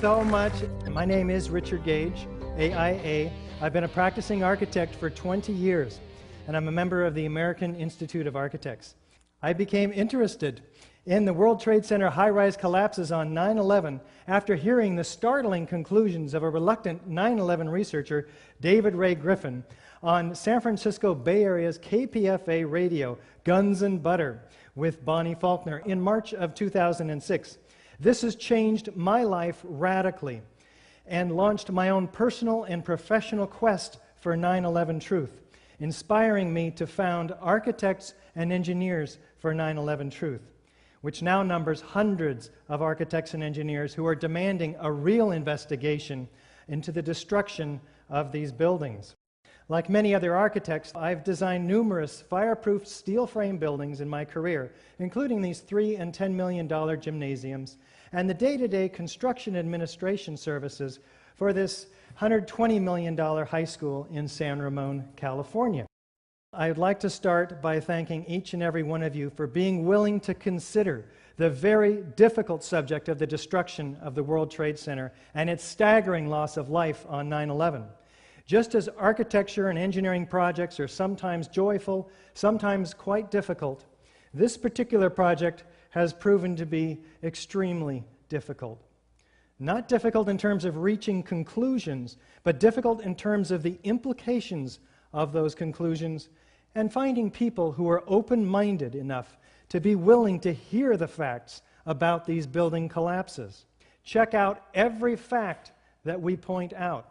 so much. My name is Richard Gage, AIA. I've been a practicing architect for 20 years, and I'm a member of the American Institute of Architects. I became interested in the World Trade Center high-rise collapses on 9/11 after hearing the startling conclusions of a reluctant 9/11 researcher, David Ray Griffin, on San Francisco Bay Area's KPFA radio, Guns and Butter, with Bonnie Faulkner in March of 2006. This has changed my life radically and launched my own personal and professional quest for 9/11 truth, inspiring me to found Architects and Engineers for 9/11 Truth, which now numbers hundreds of architects and engineers who are demanding a real investigation into the destruction of these buildings. Like many other architects, I've designed numerous fireproof steel frame buildings in my career, including these $3 and $10 million gymnasiums, and the day-to-day construction administration services for this $120 million high school in San Ramon, California. I'd like to start by thanking each and every one of you for being willing to consider the very difficult subject of the destruction of the World Trade Center and its staggering loss of life on 9/11. Just as architecture and engineering projects are sometimes joyful, sometimes quite difficult, this particular project has proven to be extremely difficult. Not difficult in terms of reaching conclusions, but difficult in terms of the implications of those conclusions and finding people who are open-minded enough to be willing to hear the facts about these building collapses. Check out every fact that we point out,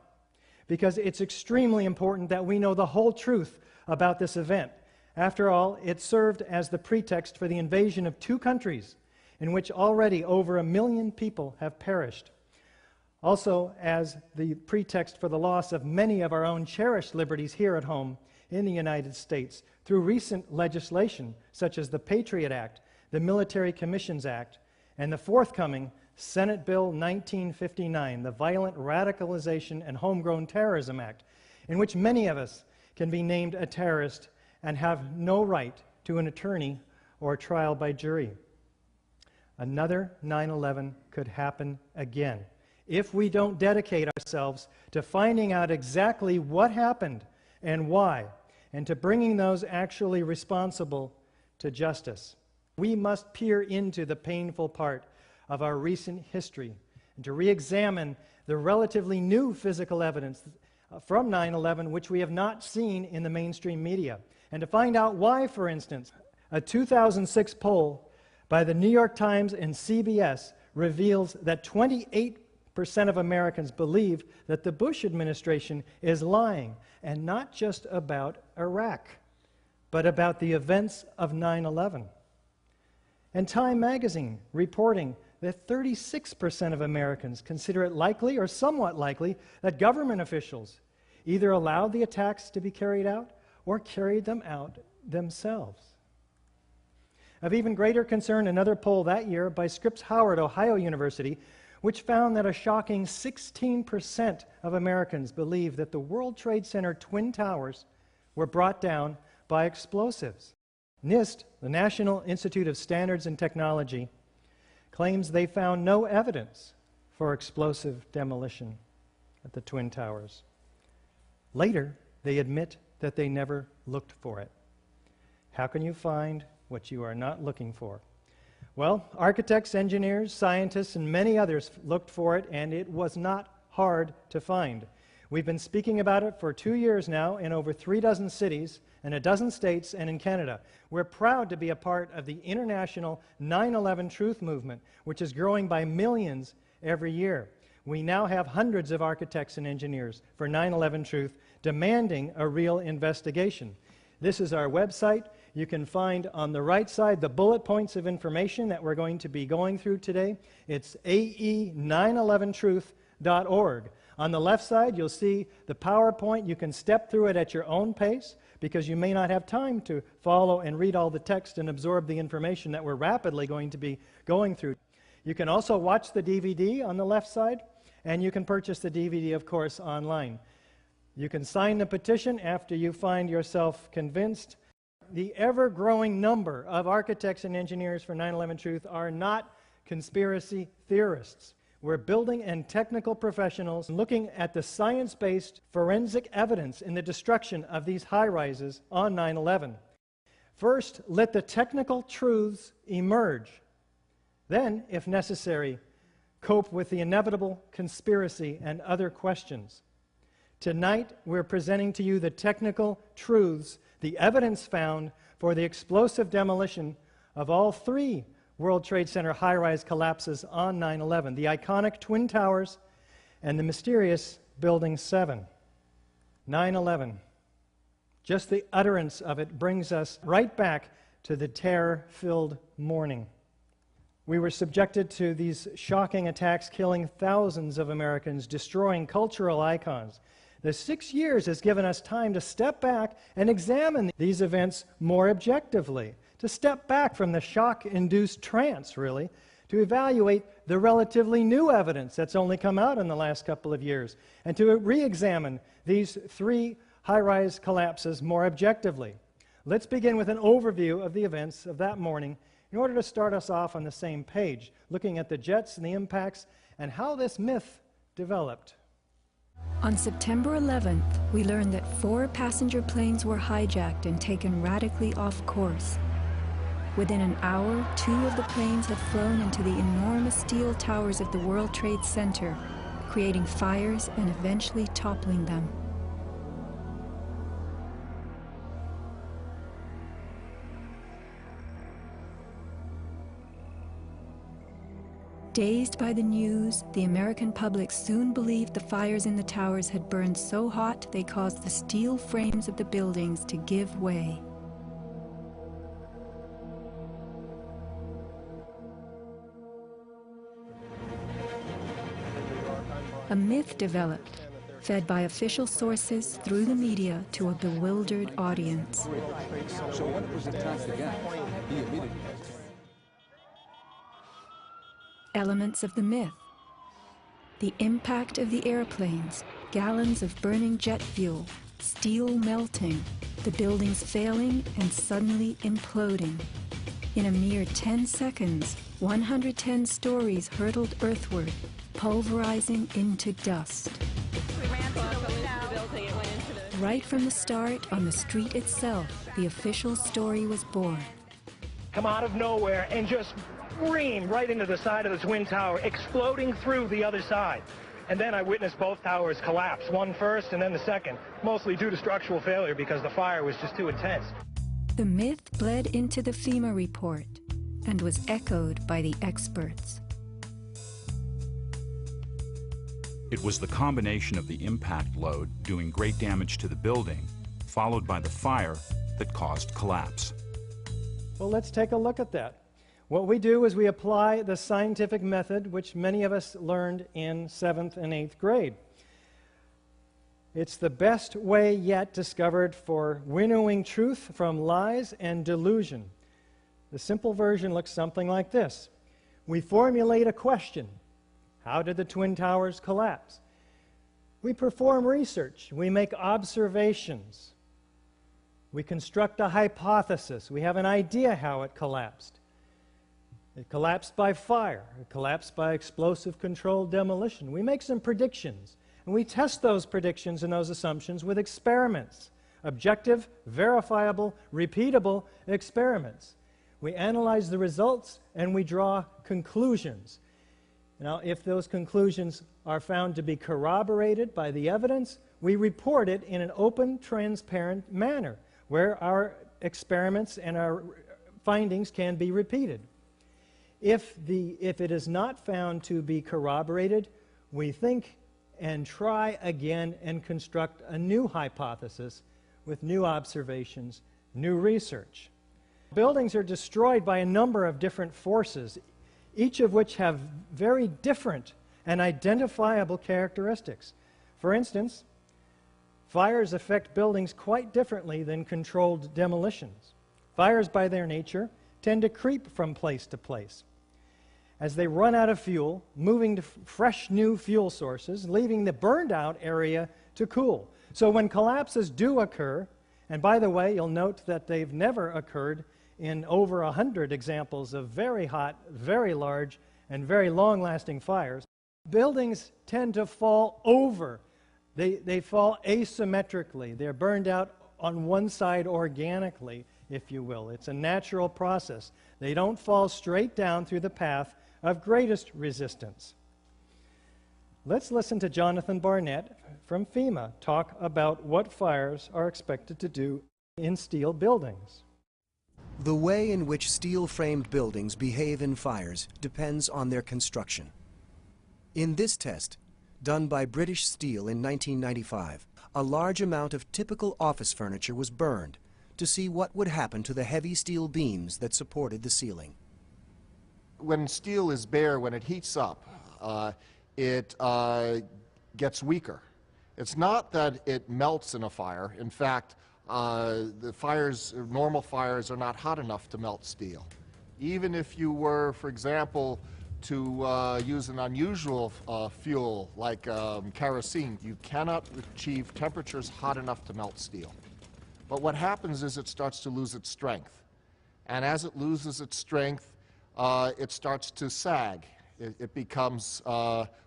because it's extremely important that we know the whole truth about this event. After all, it served as the pretext for the invasion of two countries in which already over 1 million people have perished. Also as the pretext for the loss of many of our own cherished liberties here at home in the United States through recent legislation such as the Patriot Act, the Military Commissions Act, and the forthcoming Senate Bill 1959, the Violent Radicalization and Homegrown Terrorism Act, in which many of us can be named a terrorist and have no right to an attorney or trial by jury. Another 9/11 could happen again if we don't dedicate ourselves to finding out exactly what happened and why, and to bringing those actually responsible to justice. We must peer into the painful part of our recent history and to re-examine the relatively new physical evidence from 9/11 which we have not seen in the mainstream media, and to find out why, for instance, a 2006 poll by the New York Times and CBS reveals that 28% of Americans believe that the Bush administration is lying, and not just about Iraq, but about the events of 9/11. And Time magazine reporting that 36% of Americans consider it likely or somewhat likely that government officials either allowed the attacks to be carried out or carried them out themselves. Of even greater concern, another poll that year by Scripps Howard, Ohio University, which found that a shocking 16% of Americans believe that the World Trade Center Twin Towers were brought down by explosives. NIST, the National Institute of Standards and Technology, claims they found no evidence for explosive demolition at the Twin Towers. Later, they admit that they never looked for it. How can you find what you are not looking for? Well, architects, engineers, scientists, and many others looked for it, and it was not hard to find. We've been speaking about it for 2 years now in over 36 cities, in a dozen states, and in Canada. We're proud to be a part of the international 9/11 Truth movement, which is growing by millions every year. We now have hundreds of architects and engineers for 9/11 Truth demanding a real investigation. This is our website. You can find on the right side the bullet points of information that we're going to be going through today. It's ae911truth.org. On the left side, you'll see the PowerPoint. You can step through it at your own pace because you may not have time to follow and read all the text and absorb the information that we're rapidly going to be going through. You can also watch the DVD on the left side, and you can purchase the DVD, of course, online. You can sign the petition after you find yourself convinced. The ever-growing number of architects and engineers for 9/11 Truth are not conspiracy theorists. We're building and technical professionals looking at the science-based forensic evidence in the destruction of these high-rises on 9/11. First, let the technical truths emerge. Then, if necessary, cope with the inevitable conspiracy and other questions. Tonight, we're presenting to you the technical truths, the evidence found for the explosive demolition of all three World Trade Center high-rise collapses on 9/11, the iconic Twin Towers and the mysterious Building 7. 9/11. Just the utterance of it brings us right back to the terror-filled morning. We were subjected to these shocking attacks, killing thousands of Americans, destroying cultural icons. The 6 years has given us time to step back and examine these events more objectively, to step back from the shock-induced trance, really, to evaluate the relatively new evidence that's only come out in the last couple of years, and to re-examine these three high-rise collapses more objectively. Let's begin with an overview of the events of that morning in order to start us off on the same page, looking at the jets and the impacts and how this myth developed. On September 11th, we learned that 4 passenger planes were hijacked and taken radically off course. Within an hour, 2 of the planes had flown into the enormous steel towers of the World Trade Center, creating fires and eventually toppling them. Dazed by the news, the American public soon believed the fires in the towers had burned so hot they caused the steel frames of the buildings to give way. A myth developed, fed by official sources through the media to a bewildered audience. So when it was attacked again, he immediately... Elements of the myth. The impact of the airplanes, gallons of burning jet fuel, steel melting, the buildings failing and suddenly imploding. In a mere 10 seconds, 110 stories hurtled earthward, pulverizing into dust. Right from the start, on the street itself, the official story was born. Come out of nowhere and just scream right into the side of the Twin Tower, exploding through the other side. And then I witnessed both towers collapse, one first and then the second, mostly due to structural failure because the fire was just too intense. The myth bled into the FEMA report and was echoed by the experts. It was the combination of the impact load doing great damage to the building, followed by the fire, that caused collapse. Well, let's take a look at that. What we do is we apply the scientific method which many of us learned in 7th and 8th grade. It's the best way yet discovered for winnowing truth from lies and delusion. The simple version looks something like this. We formulate a question. How did the Twin Towers collapse? We perform research. We make observations. We construct a hypothesis. We have an idea how it collapsed. It collapsed by fire. It collapsed by explosive controlled demolition. We make some predictions, and we test those predictions and those assumptions with experiments. Objective, verifiable, repeatable experiments. We analyze the results, and we draw conclusions. Now, if those conclusions are found to be corroborated by the evidence, we report it in an open, transparent manner, where our experiments and our findings can be repeated. If it is not found to be corroborated, we think and try again and construct a new hypothesis with new observations, new research. Buildings are destroyed by a number of different forces, each of which have very different and identifiable characteristics. For instance, fires affect buildings quite differently than controlled demolitions. Fires, by their nature, tend to creep from place to place. As they run out of fuel, moving to fresh new fuel sources, leaving the burned out area to cool. So when collapses do occur, and by the way, you'll note that they've never occurred in over 100 examples of very hot, very large, and very long-lasting fires. Buildings tend to fall over. They fall asymmetrically. They're burned out on one side organically, if you will. It's a natural process. They don't fall straight down through the path of greatest resistance. Let's listen to Jonathan Barnett from FEMA talk about what fires are expected to do in steel buildings. The way in which steel-framed buildings behave in fires depends on their construction. In this test, done by British Steel in 1995, a large amount of typical office furniture was burned to see what would happen to the heavy steel beams that supported the ceiling. When steel is bare, when it heats up, it gets weaker. It's not that it melts in a fire. In fact, the fires, normal fires, are not hot enough to melt steel. Even if you were, for example, to use an unusual fuel like kerosene, you cannot achieve temperatures hot enough to melt steel. But what happens is it starts to lose its strength. And as it loses its strength, it starts to sag. It becomes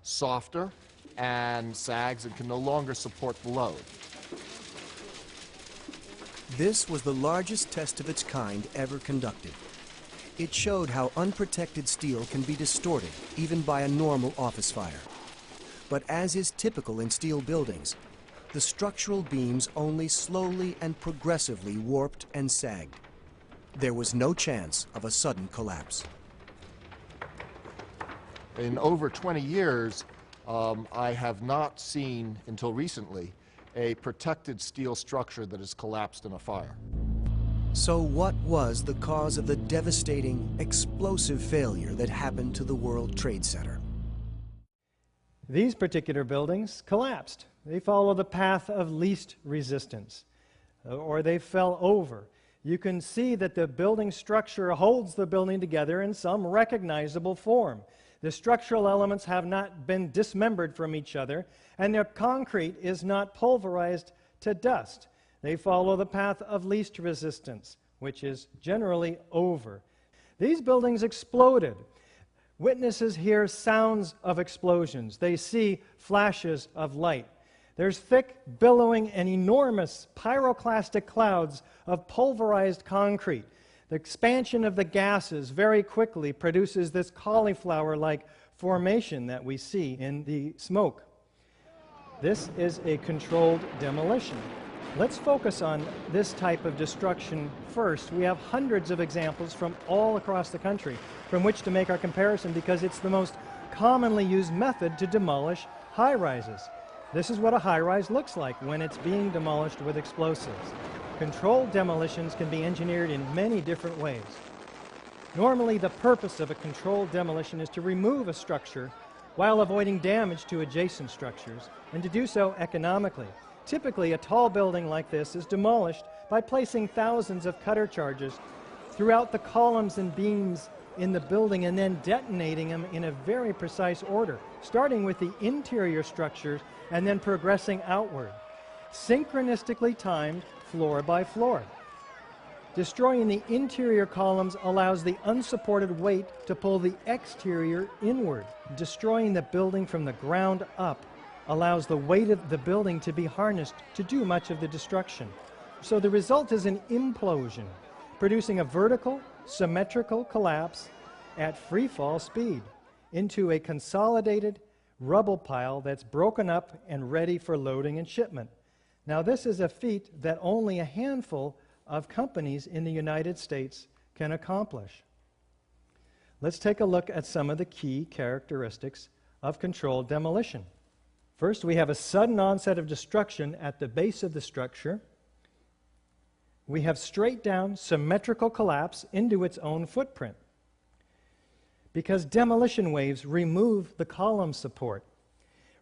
softer and sags and can no longer support the load. This was the largest test of its kind ever conducted. It showed how unprotected steel can be distorted, even by a normal office fire. But as is typical in steel buildings, the structural beams only slowly and progressively warped and sagged. There was no chance of a sudden collapse. In over 20 years, I have not seen, until recently, a protected steel structure that has collapsed in a fire. So what was the cause of the devastating, explosive failure that happened to the World Trade Center? These particular buildings collapsed. They follow the path of least resistance, or they fell over. You can see that the building structure holds the building together in some recognizable form. The structural elements have not been dismembered from each other, and their concrete is not pulverized to dust. They follow the path of least resistance, which is generally over. These buildings exploded. Witnesses hear sounds of explosions. They see flashes of light. There's thick, billowing, and enormous pyroclastic clouds of pulverized concrete. The expansion of the gases very quickly produces this cauliflower-like formation that we see in the smoke. This is a controlled demolition. Let's focus on this type of destruction first. We have hundreds of examples from all across the country from which to make our comparison because it's the most commonly used method to demolish high-rises. This is what a high-rise looks like when it's being demolished with explosives. Controlled demolitions can be engineered in many different ways. Normally, the purpose of a controlled demolition is to remove a structure while avoiding damage to adjacent structures, and to do so economically. Typically, a tall building like this is demolished by placing thousands of cutter charges throughout the columns and beams in the building and then detonating them in a very precise order, starting with the interior structures and then progressing outward, synchronistically timed floor by floor. Destroying the interior columns allows the unsupported weight to pull the exterior inward. Destroying the building from the ground up allows the weight of the building to be harnessed to do much of the destruction. So the result is an implosion, producing a vertical, symmetrical collapse at free fall speed into a consolidated rubble pile that's broken up and ready for loading and shipment. Now, this is a feat that only a handful of companies in the United States can accomplish. Let's take a look at some of the key characteristics of controlled demolition. First, we have a sudden onset of destruction at the base of the structure. We have straight down symmetrical collapse into its own footprint, because demolition waves remove the column support,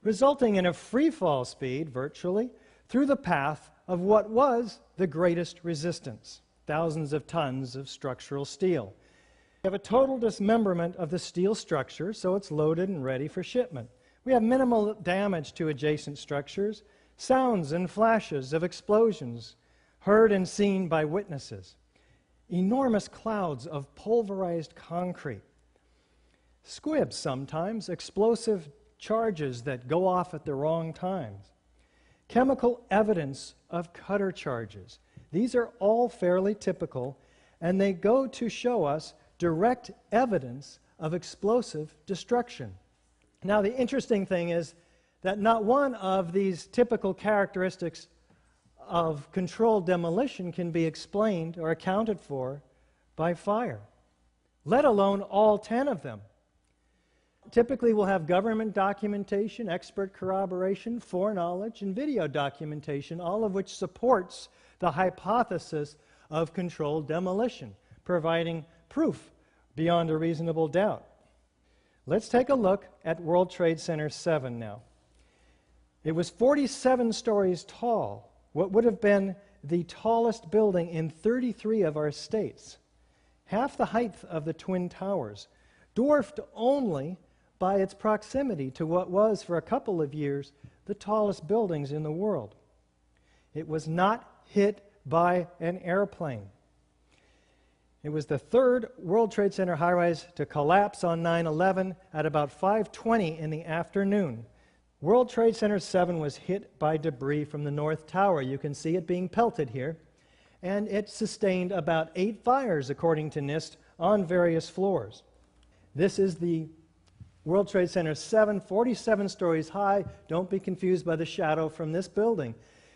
resulting in a free fall speed, virtually, through the path of what was the greatest resistance, thousands of tons of structural steel. We have a total dismemberment of the steel structure, so it's loaded and ready for shipment. We have minimal damage to adjacent structures, sounds and flashes of explosions heard and seen by witnesses, enormous clouds of pulverized concrete, squibs sometimes, explosive charges that go off at the wrong times, chemical evidence of cutter charges. These are all fairly typical, and they go to show us direct evidence of explosive destruction. Now, the interesting thing is that not one of these typical characteristics of controlled demolition can be explained or accounted for by fire, let alone all 10 of them. Typically, we'll have government documentation, expert corroboration, foreknowledge, and video documentation, all of which supports the hypothesis of controlled demolition, providing proof beyond a reasonable doubt. Let's take a look at World Trade Center 7 now. It was 47 stories tall, what would have been the tallest building in 33 of our states, half the height of the Twin Towers, dwarfed only by its proximity to what was, for a couple of years, the tallest buildings in the world. It was not hit by an airplane. It was the third World Trade Center high-rise to collapse on 9/11 at about 5:20 in the afternoon. World Trade Center 7 was hit by debris from the North Tower. You can see it being pelted here. And it sustained about 8 fires, according to NIST, on various floors. This is the World Trade Center 7, 47 stories high. Don't be confused by the shadow from this building.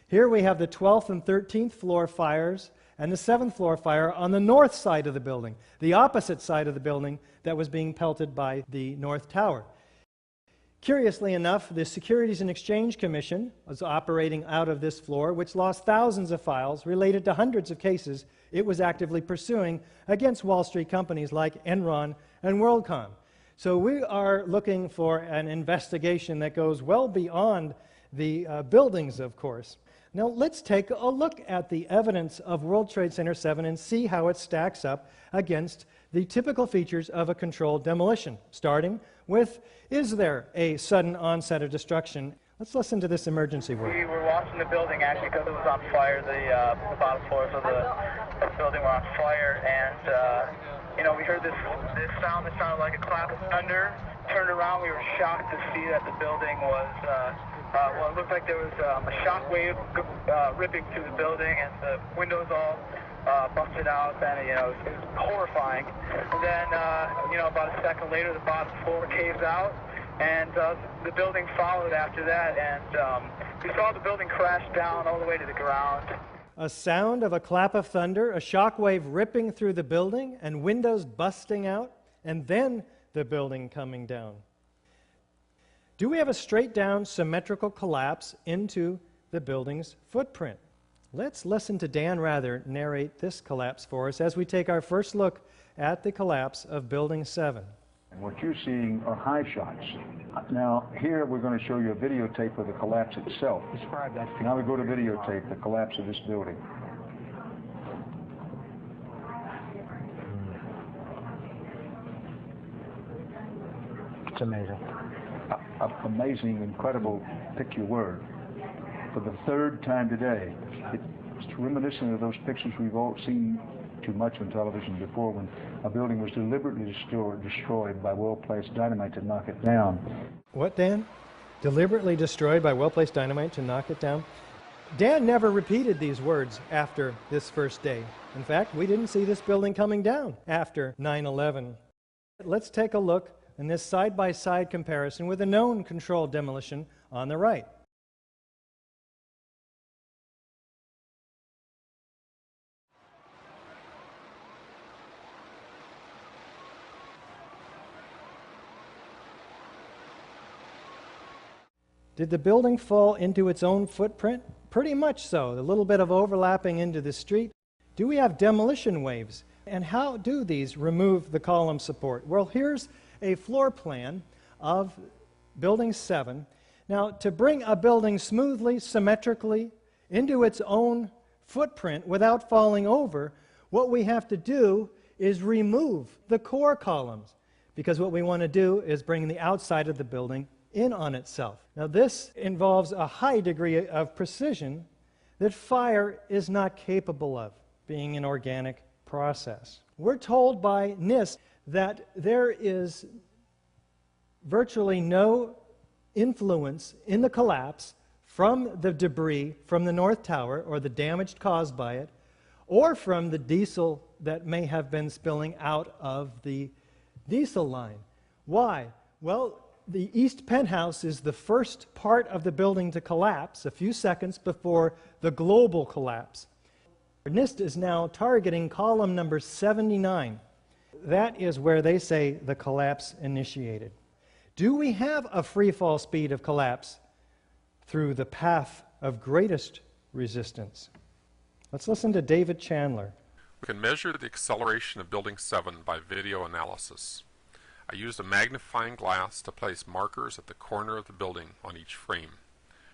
Here we have the 12th and 13th floor fires and the 7th floor fire on the north side of the building, the opposite side of the building that was being pelted by the North Tower. Curiously enough, the Securities and Exchange Commission was operating out of this floor, which lost thousands of files related to hundreds of cases it was actively pursuing against Wall Street companies like Enron and WorldCom. So we are looking for an investigation that goes well beyond the buildings, of course. Now let's take a look at the evidence of World Trade Center 7 and see how it stacks up against the typical features of a controlled demolition, starting with, is there a sudden onset of destruction? Let's listen to this emergency word. We were watching the building actually because it was on fire. The bottom floors of the building were on fire, and we heard this sound that sounded like a clap of thunder. Turned around, we were shocked to see that the building was, it looked like there was a shock wave ripping through the building, and the windows all busted out, and it was horrifying. And then, about a second later, the bottom floor caves out, and the building followed after that, and we saw the building crash down all the way to the ground. A sound of a clap of thunder, a shock wave ripping through the building, and windows busting out, and then the building coming down. Do we have a straight-down symmetrical collapse into the building's footprint? Let's listen to Dan Rather narrate this collapse for us as we take our first look at the collapse of Building 7. What you're seeing are high shots. Now, here we're going to show you a videotape of the collapse itself. Describe that. Now we go to videotape, the collapse of this building. It's amazing. Amazing, incredible, pick your word. For the third time today, it's reminiscent of those pictures we've all seen too much on television before, when a building was deliberately destroyed by well-placed dynamite to knock it down. What, Dan? Deliberately destroyed by well-placed dynamite to knock it down? Dan never repeated these words after this first day. In fact, we didn't see this building coming down after 9/11. Let's take a look in this side-by-side comparison with a known controlled demolition on the right. Did the building fall into its own footprint? Pretty much so. A little bit of overlapping into the street. Do we have demolition waves? And how do these remove the column support? Well, here's a floor plan of Building 7. Now, to bring a building smoothly, symmetrically into its own footprint without falling over, what we have to do is remove the core columns, because what we want to do is bring the outside of the building in on itself. Now, this involves a high degree of precision that fire is not capable of, being an organic process. We're told by NIST that there is virtually no influence in the collapse from the debris from the North Tower or the damage caused by it, or from the diesel that may have been spilling out of the diesel line. Why? Well, the east penthouse is the first part of the building to collapse a few seconds before the global collapse. NIST is now targeting column number 79. That is where they say the collapse initiated. Do we have a free fall speed of collapse through the path of greatest resistance? Let's listen to David Chandler. We can measure the acceleration of Building 7 by video analysis. I used a magnifying glass to place markers at the corner of the building on each frame.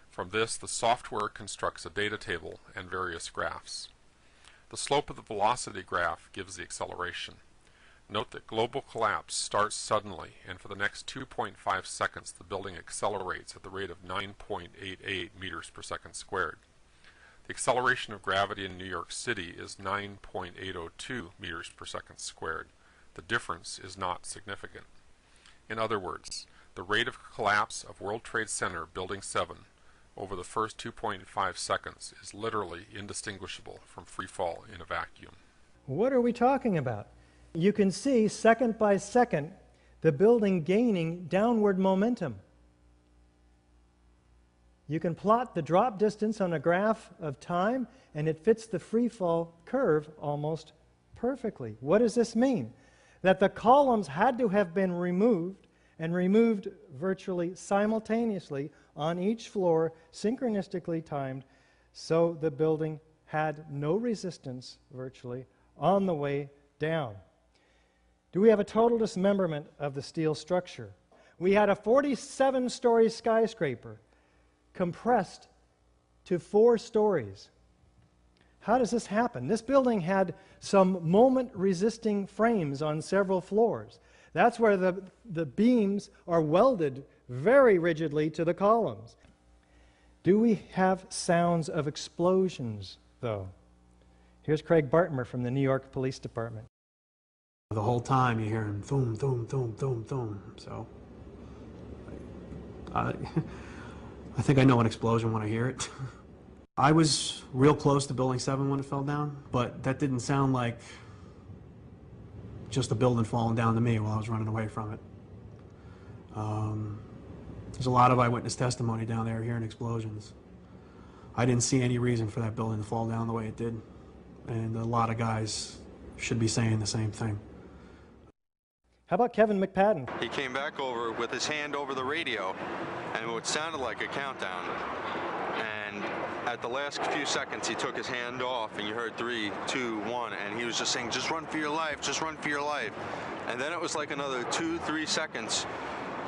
From this, the software constructs a data table and various graphs. The slope of the velocity graph gives the acceleration. Note that global collapse starts suddenly, and for the next 2.5 seconds the building accelerates at the rate of 9.88 meters per second squared. The acceleration of gravity in New York City is 9.802 meters per second squared. The difference is not significant. In other words, the rate of collapse of World Trade Center Building 7 over the first 2.5 seconds is literally indistinguishable from free fall in a vacuum. What are we talking about? You can see second by second the building gaining downward momentum. You can plot the drop distance on a graph of time, and it fits the free fall curve almost perfectly. What does this mean? That the columns had to have been removed, and removed virtually simultaneously on each floor, synchronistically timed, so the building had no resistance virtually on the way down. Do we have a total dismemberment of the steel structure? We had a 47-story skyscraper compressed to 4 stories. How does this happen? This building had some moment-resisting frames on several floors. That's where the beams are welded very rigidly to the columns. Do we have sounds of explosions, though? Here's Craig Bartmer from the New York Police Department. The whole time you hear him thum, thum, thum, thum, thum. So I think I know an explosion when I hear it. I was real close to Building 7 when it fell down, but that didn't sound like just a building falling down to me while I was running away from it. There's a lot of eyewitness testimony down there hearing explosions. I didn't see any reason for that building to fall down the way it did, and a lot of guys should be saying the same thing. How about Kevin McPadden? He came back over with his hand over the radio, and it sounded like a countdown. And at the last few seconds, he took his hand off, and you heard 3, 2, 1, and he was just saying, "Just run for your life, just run for your life." And then it was like another 2, 3 seconds,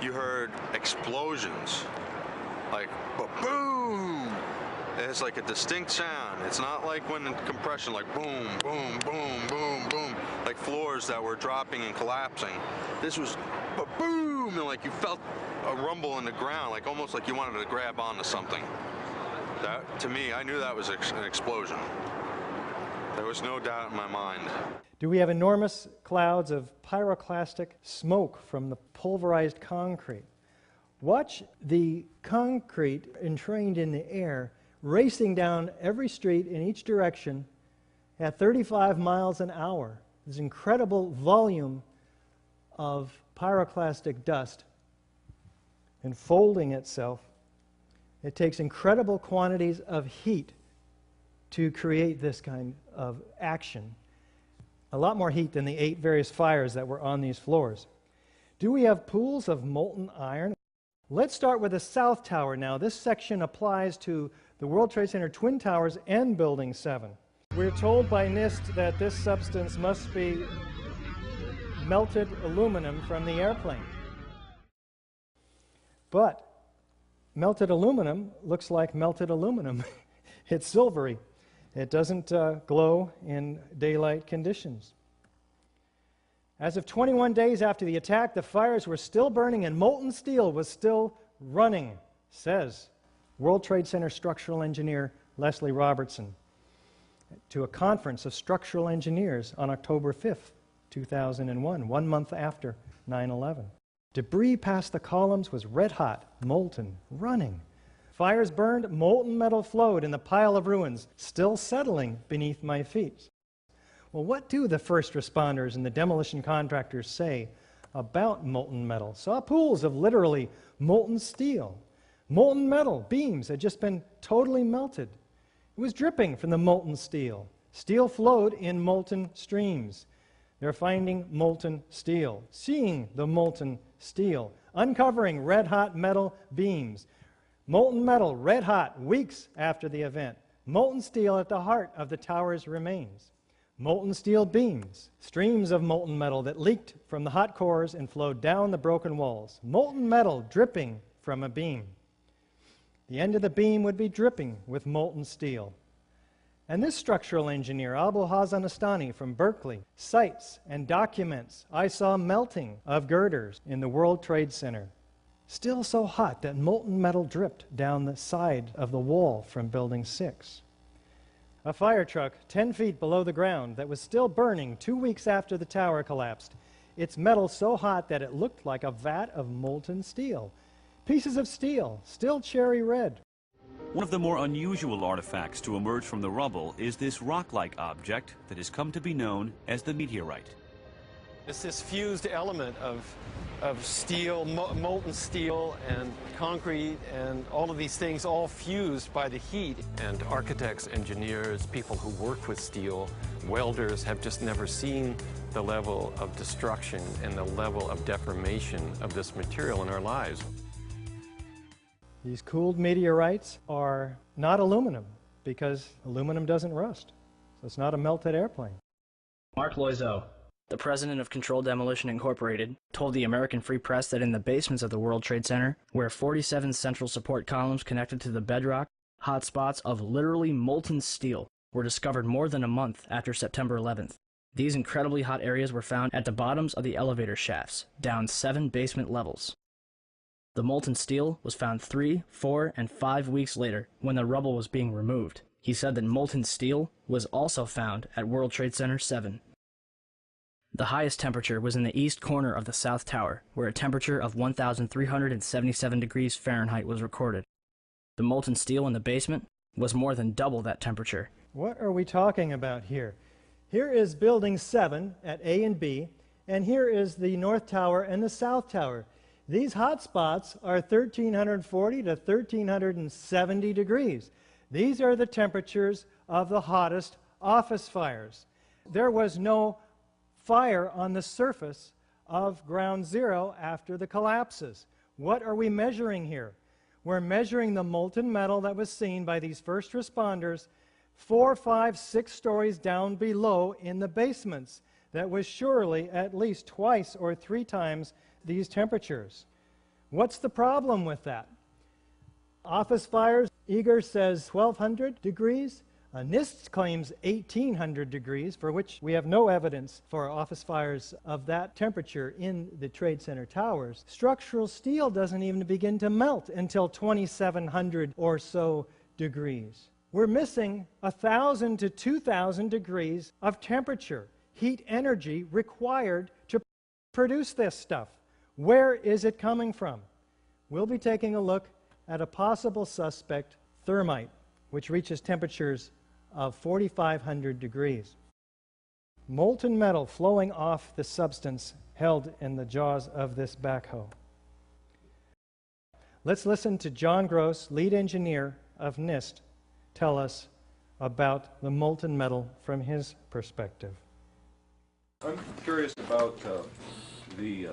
you heard explosions, like boom. It's like a distinct sound. It's not like when in compression, like boom, boom, boom, boom, boom, like floors that were dropping and collapsing. This was boom, and like you felt a rumble in the ground, like almost like you wanted to grab onto something. That, to me, I knew that was an explosion. There was no doubt in my mind. Do we have enormous clouds of pyroclastic smoke from the pulverized concrete? Watch the concrete entrained in the air racing down every street in each direction at 35 miles an hour. This incredible volume of pyroclastic dust enfolding itself. It takes incredible quantities of heat to create this kind of action. A lot more heat than the 8 various fires that were on these floors. Do we have pools of molten iron? Let's start with the South Tower now. This section applies to the World Trade Center Twin Towers and Building 7. We're told by NIST that this substance must be melted aluminum from the airplane. But melted aluminum looks like melted aluminum. It's silvery. It doesn't glow in daylight conditions. As of 21 days after the attack, the fires were still burning and molten steel was still running, says World Trade Center structural engineer Leslie Robertson to a conference of structural engineers on October 5th, 2001, 1 month after 9/11. Debris past the columns was red hot, molten, running. Fires burned, molten metal flowed in the pile of ruins, still settling beneath my feet. Well, what do the first responders and the demolition contractors say about molten metal? Saw pools of literally molten steel. Molten metal beams had just been totally melted. It was dripping from the molten steel. Steel flowed in molten streams. They're finding molten steel, seeing the molten steel, uncovering red-hot metal beams. Molten metal, red-hot, weeks after the event. Molten steel at the heart of the tower's remains. Molten steel beams, streams of molten metal that leaked from the hot cores and flowed down the broken walls. Molten metal dripping from a beam. The end of the beam would be dripping with molten steel. And this structural engineer, Abu Hassan Astani from Berkeley, cites and documents I saw melting of girders in the World Trade Center. Still so hot that molten metal dripped down the side of the wall from Building 6. A fire truck 10 feet below the ground that was still burning 2 weeks after the tower collapsed. Its metal so hot that it looked like a vat of molten steel. Pieces of steel, still cherry red. One of the more unusual artifacts to emerge from the rubble is this rock-like object that has come to be known as the meteorite. It's this fused element of steel, molten steel and concrete and all of these things all fused by the heat. And architects, engineers, people who work with steel, welders have just never seen the level of destruction and the level of deformation of this material in our lives. These cooled meteorites are not aluminum because aluminum doesn't rust. So it's not a melted airplane. Mark Loiseau, the president of Controlled Demolition Incorporated, told the American Free Press that in the basements of the World Trade Center, where 47 central support columns connected to the bedrock, hot spots of literally molten steel were discovered more than a month after September 11th. These incredibly hot areas were found at the bottoms of the elevator shafts, down 7 basement levels. The molten steel was found 3, 4, and 5 weeks later when the rubble was being removed. He said that molten steel was also found at World Trade Center 7. The highest temperature was in the east corner of the South Tower, where a temperature of 1,377 degrees Fahrenheit was recorded. The molten steel in the basement was more than double that temperature. What are we talking about here? Here is Building 7 at A and B, and here is the North Tower and the South Tower. These hot spots are 1,340 to 1,370 degrees. These are the temperatures of the hottest office fires. There was no fire on the surface of Ground Zero after the collapses. What are we measuring here? We're measuring the molten metal that was seen by these first responders 4, 5, 6 stories down below in the basements. That was surely at least twice or 3 times these temperatures. What's the problem with that? Office fires, Eager says 1,200 degrees. NIST claims 1,800 degrees, for which we have no evidence for office fires of that temperature in the Trade Center towers. Structural steel doesn't even begin to melt until 2,700 or so degrees. We're missing 1,000 to 2,000 degrees of temperature, heat energy required to produce this stuff. Where is it coming from? We'll be taking a look at a possible suspect, thermite, which reaches temperatures of 4,500 degrees. Molten metal flowing off the substance held in the jaws of this backhoe. Let's listen to John Gross, lead engineer of NIST, tell us about the molten metal from his perspective. I'm curious about the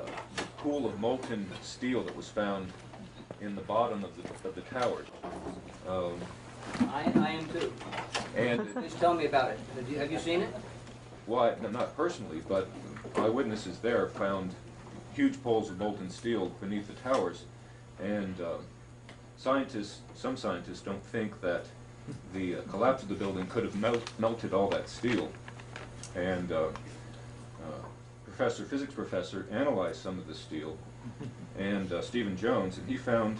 pool of molten steel that was found in the bottom of the tower. I am too. And please tell me about it. Have you seen it? Well, not personally, but eyewitnesses there found huge pools of molten steel beneath the towers, and some scientists don't think that the collapse of the building could have melted all that steel. And physics professor analyzed some of the steel, and Stephen Jones, and he found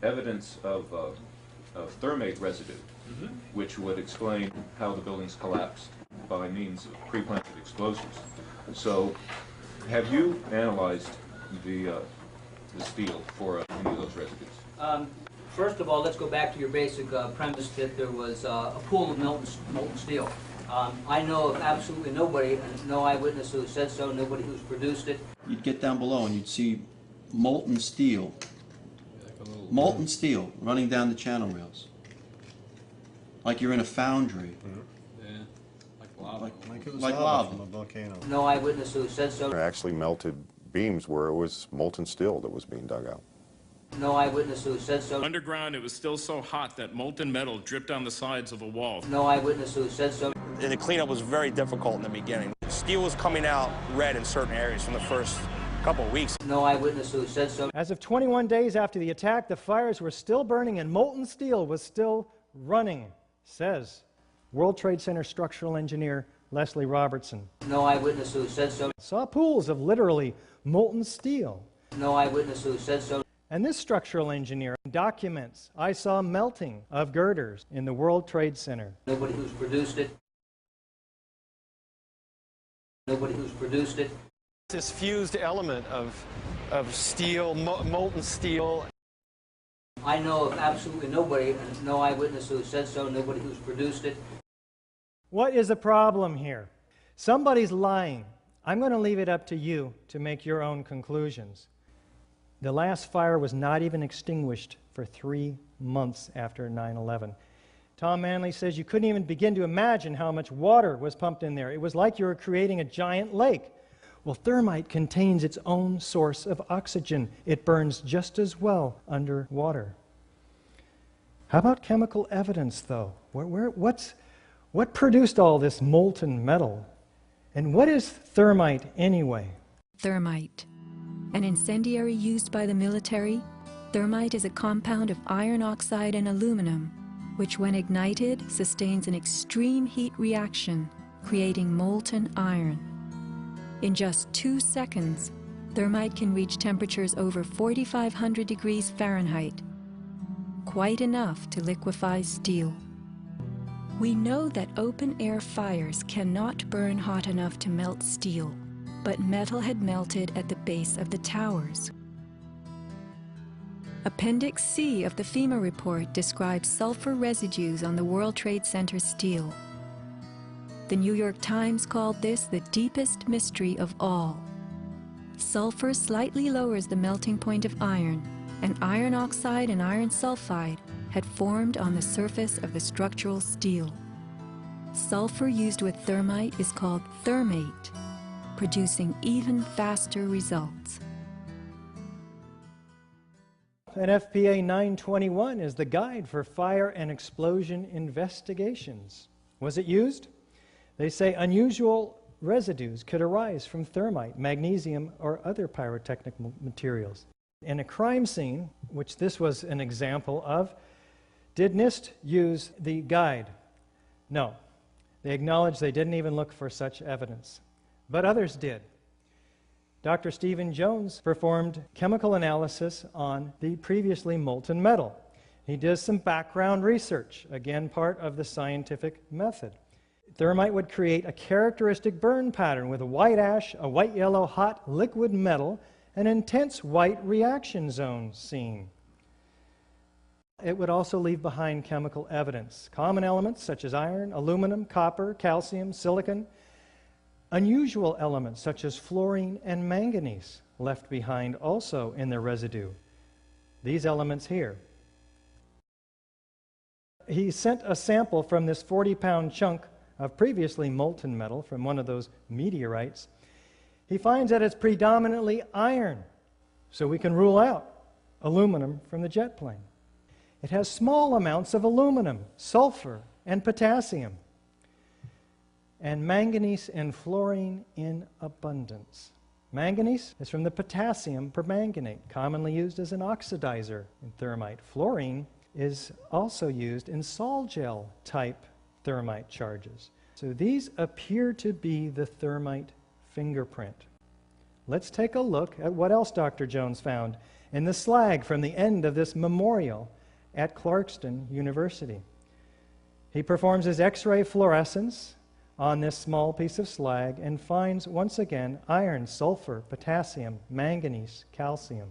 evidence of thermite residue, which would explain how the buildings collapsed by means of pre-planted explosives. So, have you analyzed the steel for any of those residues? First of all, let's go back to your basic premise that there was a pool of molten steel. I know of absolutely nobody, no eyewitness who said so, nobody who's produced it. You'd get down below and you'd see molten steel running down the channel rails. Like you're in a foundry. Yeah, like lava. Like it was like lava from a volcano. No eyewitness who said so. There are actually melted beams where it was molten steel that was being dug out. No eyewitness who said so. Underground, it was still so hot that molten metal dripped down the sides of a wall. No eyewitness who said so. And the cleanup was very difficult in the beginning. Steel was coming out red in certain areas from the first couple of weeks. No eyewitness who said so. As of 21 days after the attack, the fires were still burning and molten steel was still running, says World Trade Center structural engineer Leslie Robertson. No eyewitness who said so. Saw pools of literally molten steel. No eyewitness who said so. And this structural engineer documents, I saw melting of girders in the World Trade Center. Nobody who's produced it. Nobody who's produced it. This fused element of steel, molten steel. I know of absolutely nobody, no eyewitness who said so, nobody who's produced it. What is the problem here? Somebody's lying. I'm going to leave it up to you to make your own conclusions. The last fire was not even extinguished for 3 months after 9/11. Tom Manley says you couldn't even begin to imagine how much water was pumped in there. It was like you were creating a giant lake. Well, thermite contains its own source of oxygen. It burns just as well underwater. How about chemical evidence, though? What produced all this molten metal? And what is thermite anyway? Thermite. An incendiary used by the military, thermite is a compound of iron oxide and aluminum, which when ignited sustains an extreme heat reaction, creating molten iron. In just 2 seconds, thermite can reach temperatures over 4,500 degrees Fahrenheit, quite enough to liquefy steel. We know that open-air fires cannot burn hot enough to melt steel, but metal had melted at the base of the towers. Appendix C of the FEMA report describes sulfur residues on the World Trade Center steel. The New York Times called this the deepest mystery of all. Sulfur slightly lowers the melting point of iron, and iron oxide and iron sulfide had formed on the surface of the structural steel. Sulfur used with thermite is called thermate, producing even faster results. NFPA 921 is the guide for fire and explosion investigations. Was it used? They say unusual residues could arise from thermite, magnesium, or other pyrotechnic materials. In a crime scene, which this was an example of, did NIST use the guide? No. They acknowledged they didn't even look for such evidence. But others did. Dr. Stephen Jones performed chemical analysis on the previously molten metal. He did some background research, again part of the scientific method. Thermite would create a characteristic burn pattern with a white ash, a white-yellow hot liquid metal, an intense white reaction zone seen. It would also leave behind chemical evidence, common elements such as iron, aluminum, copper, calcium, silicon, unusual elements such as fluorine and manganese left behind also in the residue. These elements here. He sent a sample from this 40-pound chunk of previously molten metal from one of those meteorites. He finds that it's predominantly iron, so we can rule out aluminum from the jet plane. It has small amounts of aluminum, sulfur, and potassium, and manganese and fluorine in abundance. Manganese is from the potassium permanganate, commonly used as an oxidizer in thermite. Fluorine is also used in sol-gel type thermite charges. So these appear to be the thermite fingerprint. Let's take a look at what else Dr. Jones found in the slag from the end of this memorial at Clarkston University. He performs his X-ray fluorescence on this small piece of slag and finds, once again, iron, sulfur, potassium, manganese, calcium.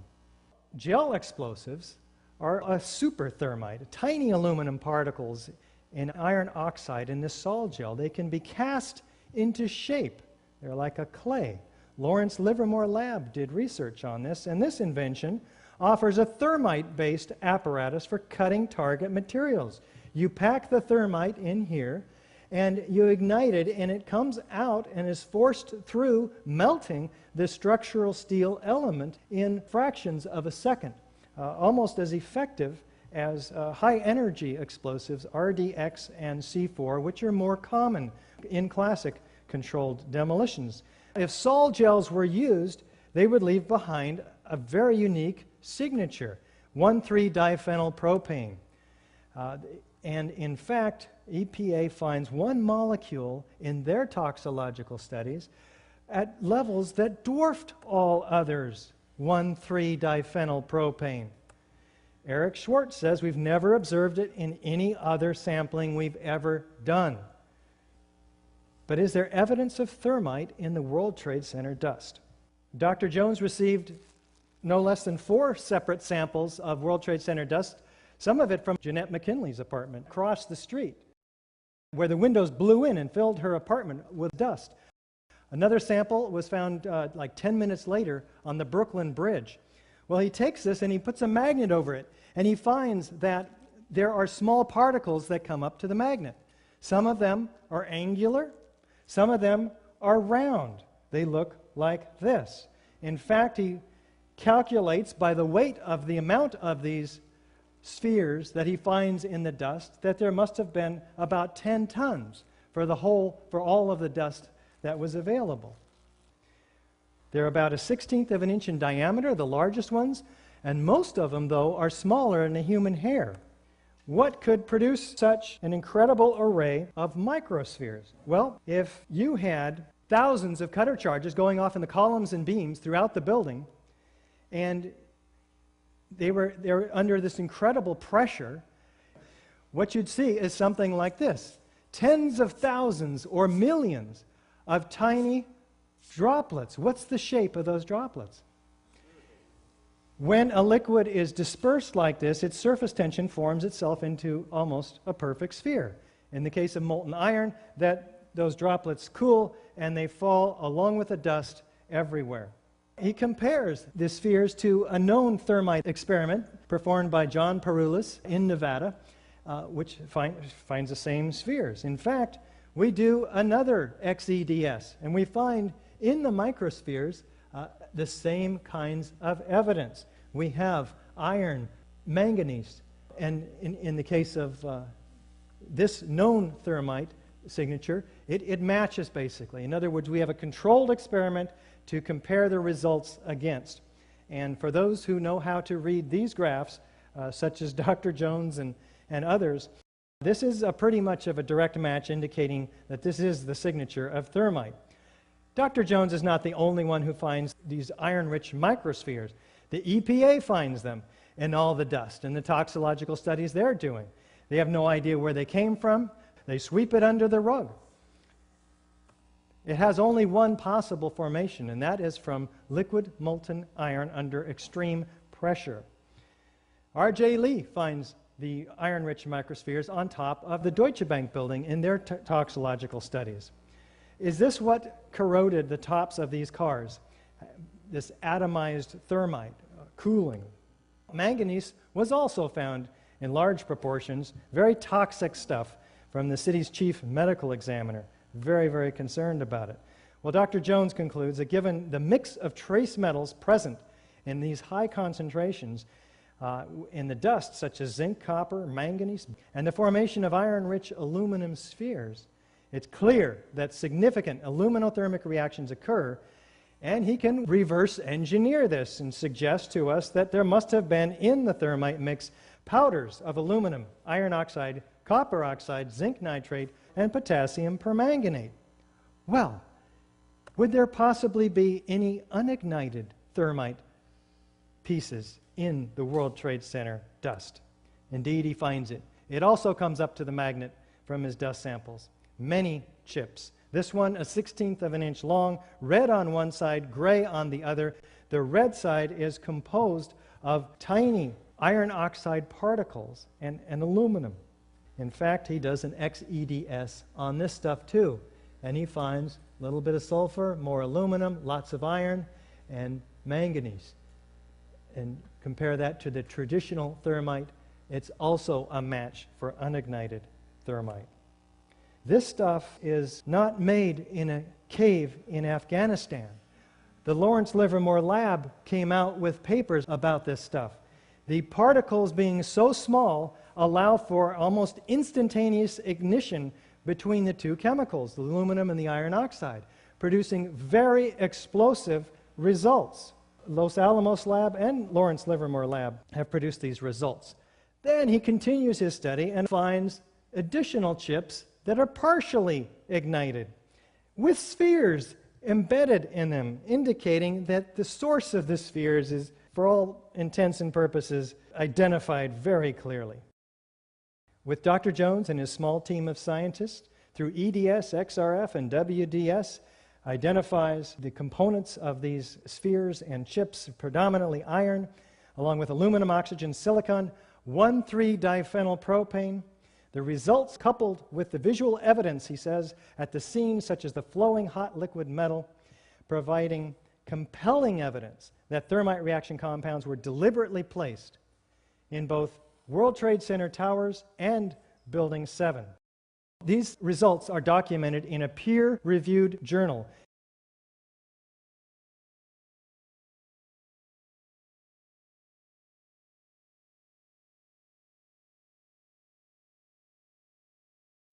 Gel explosives are a super thermite, tiny aluminum particles in iron oxide in this sol gel. They can be cast into shape. They're like a clay. Lawrence Livermore Lab did research on this, and this invention offers a thermite-based apparatus for cutting target materials. You pack the thermite in here, and you ignite it, and it comes out and is forced through melting the structural steel element in fractions of a second, almost as effective as high-energy explosives, RDX and C4, which are more common in classic controlled demolitions. If sol gels were used, they would leave behind a very unique signature, 1,3-diphenylpropane. And in fact, EPA finds one molecule in their toxicological studies at levels that dwarfed all others, 1,3-diphenylpropane. Eric Schwartz says we've never observed it in any other sampling we've ever done. But is there evidence of thermite in the World Trade Center dust? Dr. Jones received no less than 4 separate samples of World Trade Center dust, some of it from Jeanette McKinley's apartment across the street, where the windows blew in and filled her apartment with dust. Another sample was found like 10 minutes later on the Brooklyn Bridge. Well, he takes this and he puts a magnet over it, and he finds that there are small particles that come up to the magnet. Some of them are angular, some of them are round. They look like this. In fact, he calculates by the weight of the amount of these spheres that he finds in the dust that there must have been about 10 tons for all of the dust that was available. They're about a 1/16 of an inch in diameter, the largest ones, and most of them, though, are smaller than a human hair. What could produce such an incredible array of microspheres? Well, if you had thousands of cutter charges going off in the columns and beams throughout the building, and they were under this incredible pressure, what you'd see is something like this. Tens of thousands or millions of tiny droplets. What's the shape of those droplets? When a liquid is dispersed like this, its surface tension forms itself into almost a perfect sphere. In the case of molten iron, those droplets cool and they fall along with the dust everywhere. He compares the spheres to a known thermite experiment performed by John Peroulis in Nevada, which finds the same spheres. In fact, we do another XEDS, and we find in the microspheres the same kinds of evidence. We have iron, manganese, and in the case of this known thermite signature, it matches basically. In other words, we have a controlled experiment to compare the results against. And for those who know how to read these graphs, such as Dr. Jones and others, this is pretty much of a direct match indicating that this is the signature of thermite. Dr. Jones is not the only one who finds these iron-rich microspheres. The EPA finds them in all the dust and the toxicological studies they're doing. They have no idea where they came from. They sweep it under the rug. It has only one possible formation, and that is from liquid molten iron under extreme pressure. R.J. Lee finds the iron-rich microspheres on top of the Deutsche Bank building in their toxicological studies. Is this what corroded the tops of these cars? This atomized thermite, cooling. Manganese was also found in large proportions, very toxic stuff from the city's chief medical examiner. Very, very concerned about it. Well, Dr. Jones concludes that given the mix of trace metals present in these high concentrations in the dust, such as zinc, copper, manganese, and the formation of iron-rich aluminum spheres, it's clear that significant aluminothermic reactions occur, and he can reverse engineer this and suggest to us that there must have been in the thermite mix powders of aluminum, iron oxide, copper oxide, zinc nitrate, and potassium permanganate. Well, would there possibly be any unignited thermite pieces in the World Trade Center dust? Indeed, he finds it. It also comes up to the magnet from his dust samples. many chips. This one, a 1/16 of an inch long, red on one side, gray on the other. The red side is composed of tiny iron oxide particles and aluminum. In fact, he does an XEDS on this stuff too, and he finds a little bit of sulfur, more aluminum, lots of iron, and manganese. And compare that to the traditional thermite, it's also a match for unignited thermite. This stuff is not made in a cave in Afghanistan. The Lawrence Livermore lab came out with papers about this stuff. The particles being so small allow for almost instantaneous ignition between the two chemicals, the aluminum and the iron oxide, producing very explosive results. Los Alamos lab and Lawrence Livermore lab have produced these results. Then he continues his study and finds additional chips that are partially ignited with spheres embedded in them, indicating that the source of the spheres is, for all intents and purposes, identified very clearly. With Dr. Jones and his small team of scientists, through EDS, XRF, and WDS, identifies the components of these spheres and chips, predominantly iron, along with aluminum, oxygen, silicon, 1,3-diphenylpropane. The results, coupled with the visual evidence, he says, at the scene, such as the flowing hot liquid metal, providing compelling evidence that thermite reaction compounds were deliberately placed in both World Trade Center towers and Building 7. These results are documented in a peer-reviewed journal.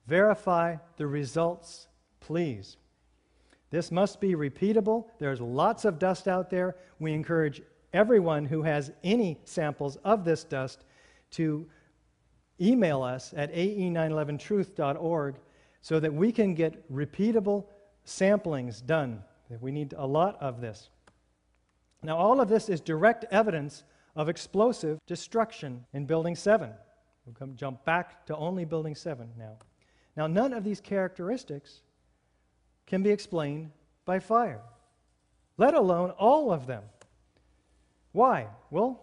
Verify the results, please. This must be repeatable. There's lots of dust out there. We encourage everyone who has any samples of this dust to email us at ae911truth.org so that we can get repeatable samplings done. We need a lot of this. Now, all of this is direct evidence of explosive destruction in Building 7. We'll jump back to only Building 7 now. Now, none of these characteristics can be explained by fire, let alone all of them. Why? Well,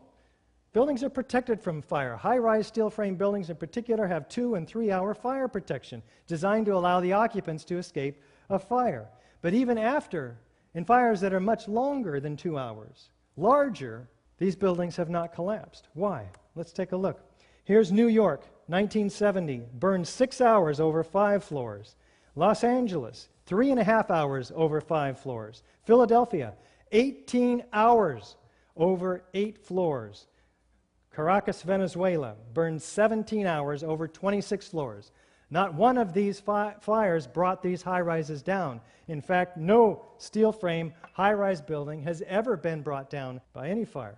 buildings are protected from fire. High-rise steel frame buildings in particular have 2- and 3-hour fire protection designed to allow the occupants to escape a fire. But even after, in fires that are much longer than 2 hours, larger, these buildings have not collapsed. Why? Let's take a look. Here's New York, 1970, burned 6 hours over 5 floors. Los Angeles, 3.5 hours over 5 floors. Philadelphia, 18 hours over 8 floors. Caracas, Venezuela, burned 17 hours over 26 floors. Not one of these fires brought these high-rises down. In fact, no steel frame high-rise building has ever been brought down by any fire.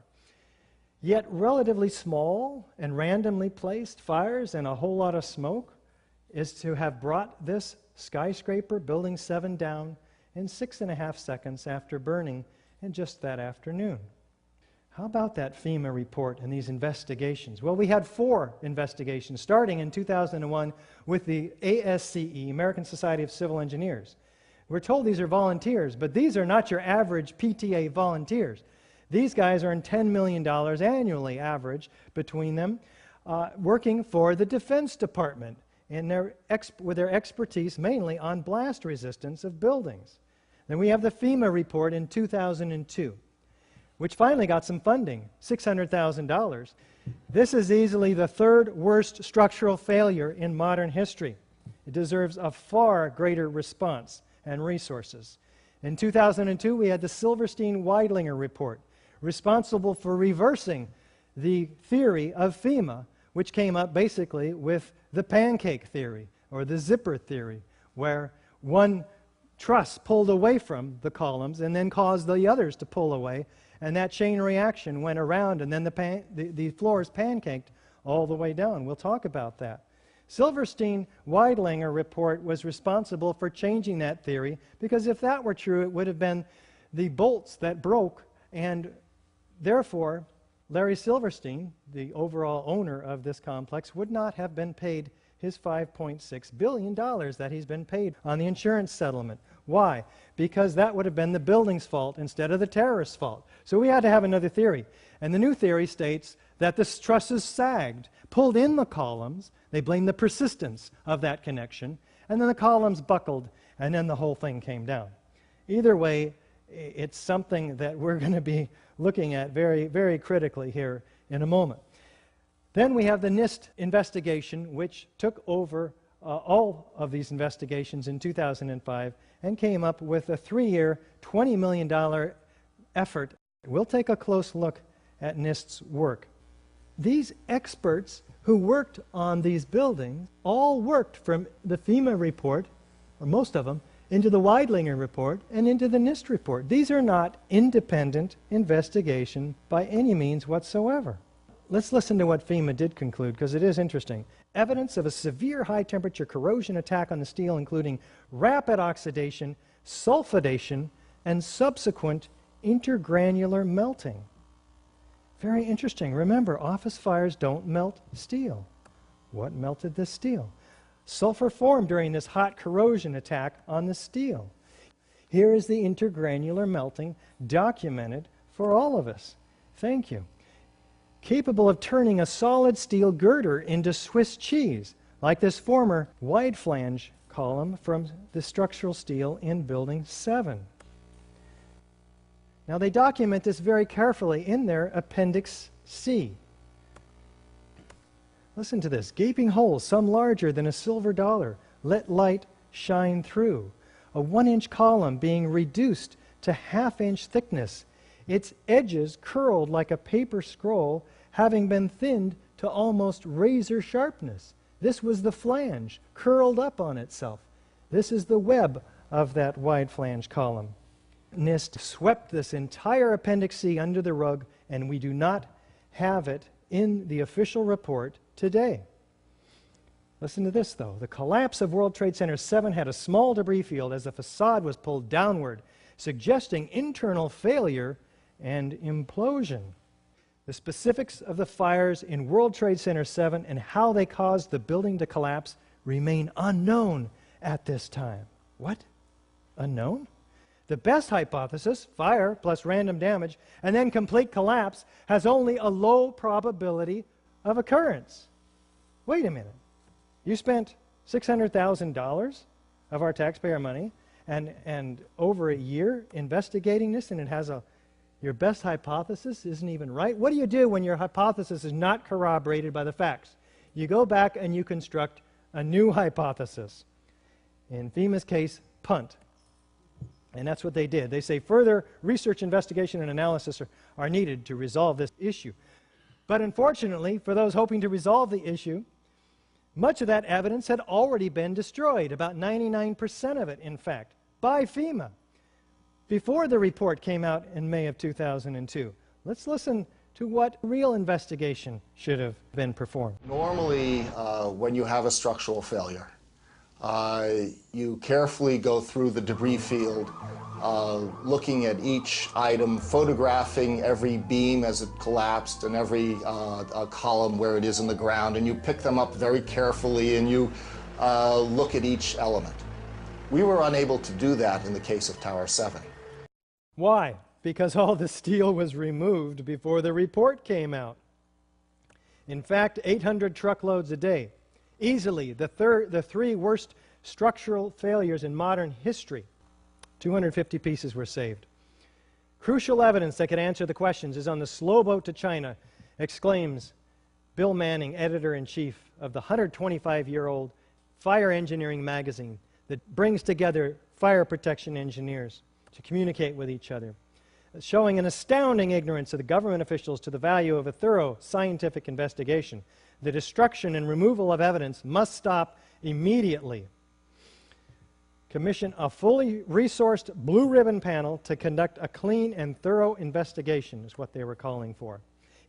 Yet relatively small and randomly placed fires and a whole lot of smoke is to have brought this skyscraper, Building 7, down in 6.5 seconds after burning in just that afternoon. How about that FEMA report and these investigations? Well, we had 4 investigations starting in 2001 with the ASCE, American Society of Civil Engineers. We're told these are volunteers, but these are not your average PTA volunteers. These guys earn $10 million annually, average, between them, working for the Defense Department and with their expertise mainly on blast resistance of buildings. Then we have the FEMA report in 2002, which finally got some funding, $600,000. This is easily the 3rd worst structural failure in modern history. It deserves a far greater response and resources. In 2002, we had the Silverstein-Weidlinger report, responsible for reversing the theory of FEMA, which came up basically with the pancake theory, or the zipper theory, where one truss pulled away from the columns and then caused the others to pull away, and that chain reaction went around, and then the floors pancaked all the way down. We'll talk about that. Silverstein-Weidlinger report was responsible for changing that theory, because if that were true, it would have been the bolts that broke, and therefore, Larry Silverstein, the overall owner of this complex, would not have been paid his $5.6 billion that he's been paid on the insurance settlement. Why? Because that would have been the building's fault instead of the terrorist's fault. So we had to have another theory. And the new theory states that the trusses sagged, pulled in the columns, they blamed the persistence of that connection, and then the columns buckled, and then the whole thing came down. Either way, it's something that we're going to be looking at very, very critically here in a moment. Then we have the NIST investigation, which took over all of these investigations in 2005 and came up with a 3-year, $20 million effort. We'll take a close look at NIST's work. These experts who worked on these buildings all worked from the FEMA report, or most of them, into the Weidlinger report and into the NIST report. These are not independent investigation by any means whatsoever. Let's listen to what FEMA did conclude, because it is interesting. Evidence of a severe high-temperature corrosion attack on the steel, including rapid oxidation, sulfidation, and subsequent intergranular melting. Very interesting. Remember, office fires don't melt steel. What melted this steel? Sulfur formed during this hot corrosion attack on the steel. Here is the intergranular melting documented for all of us. Thank you. Capable of turning a solid steel girder into Swiss cheese, like this former wide flange column from the structural steel in Building 7. Now they document this very carefully in their Appendix C. Listen to this. Gaping holes, some larger than a silver dollar, let light shine through. A 1-inch column being reduced to ½ thickness. Its edges curled like a paper scroll, having been thinned to almost razor sharpness. This was the flange, curled up on itself. This is the web of that wide flange column. NIST swept this entire Appendix C under the rug, and we do not have it in the official report today. Listen to this, though. The collapse of World Trade Center 7 had a small debris field as the facade was pulled downward, suggesting internal failure and implosion. The specifics of the fires in World Trade Center 7 and how they caused the building to collapse remain unknown at this time. What? Unknown? The best hypothesis, fire plus random damage, and then complete collapse, has only a low probability of occurrence. Wait a minute. You spent $600,000 of our taxpayer money and over a year investigating this, and it has your best hypothesis isn't even right? What do you do when your hypothesis is not corroborated by the facts? You go back and you construct a new hypothesis. In FEMA's case, punt. And that's what they did. They say further research, investigation, and analysis are needed to resolve this issue. But unfortunately, for those hoping to resolve the issue, much of that evidence had already been destroyed, about 99% of it, in fact, by FEMA, before the report came out in May of 2002. Let's listen to what real investigation should have been performed. Normally, when you have a structural failure, you carefully go through the debris field, looking at each item, photographing every beam as it collapsed and every column where it is in the ground, and you pick them up very carefully and you look at each element. We were unable to do that in the case of Tower 7. Why? Because all the steel was removed before the report came out. In fact, 800 truckloads a day. Easily the 3 worst structural failures in modern history. 250 pieces were saved. Crucial evidence that could answer the questions is on the slow boat to China, exclaims Bill Manning, editor-in-chief of the 125-year-old fire engineering magazine that brings together fire protection engineers to communicate with each other, showing an astounding ignorance of the government officials to the value of a thorough scientific investigation. The destruction and removal of evidence must stop immediately. Commission a fully resourced blue ribbon panel to conduct a clean and thorough investigation is what they were calling for.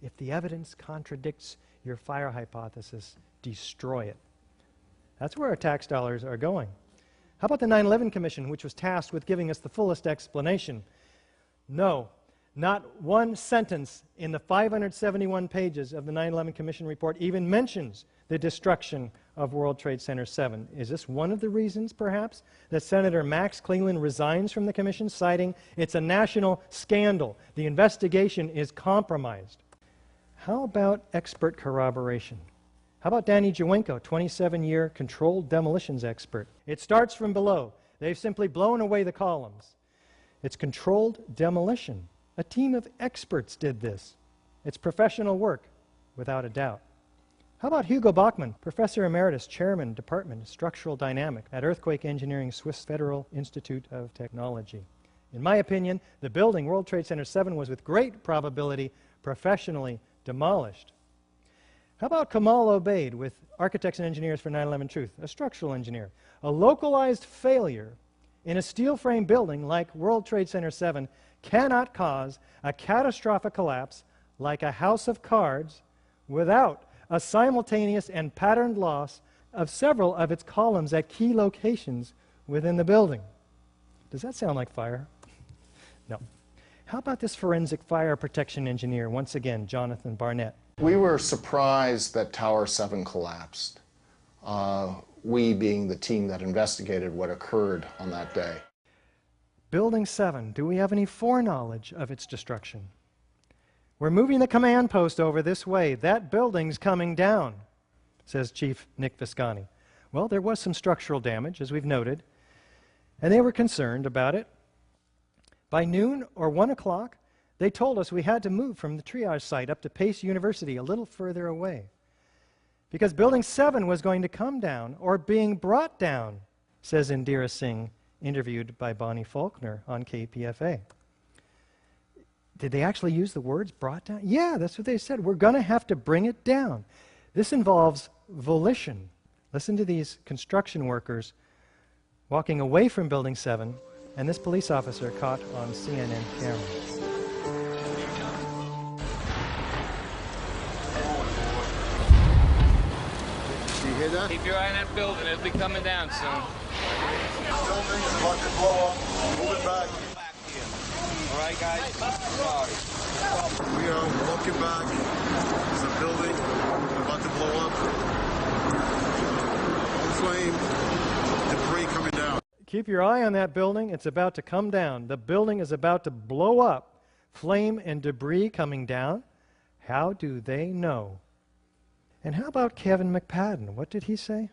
If the evidence contradicts your fire hypothesis, destroy it. That's where our tax dollars are going. How about the 9/11 Commission, which was tasked with giving us the fullest explanation? No, not one sentence in the 571 pages of the 9/11 Commission report even mentions the destruction of World Trade Center 7. Is this one of the reasons, perhaps, that Senator Max Cleland resigns from the commission, citing it's a national scandal? The investigation is compromised. How about expert corroboration? How about Danny Jawenko, 27-year controlled demolitions expert? It starts from below. They've simply blown away the columns. It's controlled demolition. A team of experts did this. It's professional work, without a doubt. How about Hugo Bachmann, Professor Emeritus, Chairman, Department of Structural Dynamics at Earthquake Engineering, Swiss Federal Institute of Technology? In my opinion, the building, World Trade Center 7, was with great probability professionally demolished. How about Kamal Obeid with Architects and Engineers for 9/11 Truth, a structural engineer? A localized failure in a steel frame building like World Trade Center 7 cannot cause a catastrophic collapse like a house of cards without a simultaneous and patterned loss of several of its columns at key locations within the building. Does that sound like fire? No. How about this forensic fire protection engineer, once again, Jonathan Barnett? We were surprised that Tower 7 collapsed, we being the team that investigated what occurred on that day. Building 7, do we have any foreknowledge of its destruction? We're moving the command post over this way. That building's coming down, says Chief Nick Viscani. Well, there was some structural damage, as we've noted, and they were concerned about it. By noon or 1 o'clock, they told us we had to move from the triage site up to Pace University, a little further away, because Building 7 was going to come down, or being brought down, says Indira Singh, interviewed by Bonnie Faulkner on KPFA. Did they actually use the words brought down? Yeah, that's what they said. We're going to have to bring it down. This involves volition. Listen to these construction workers walking away from Building 7, and this police officer caught on CNN camera. You hear that? Keep your eye on that building. It'll be coming down soon. Building's about to blow up. Move it back. All right, guys? Sorry. We are walking back. There's a building about to blow up. On flame, debris coming down. Keep your eye on that building. It's about to come down. The building is about to blow up. Flame and debris coming down. How do they know? And how about Kevin McPadden? What did he say?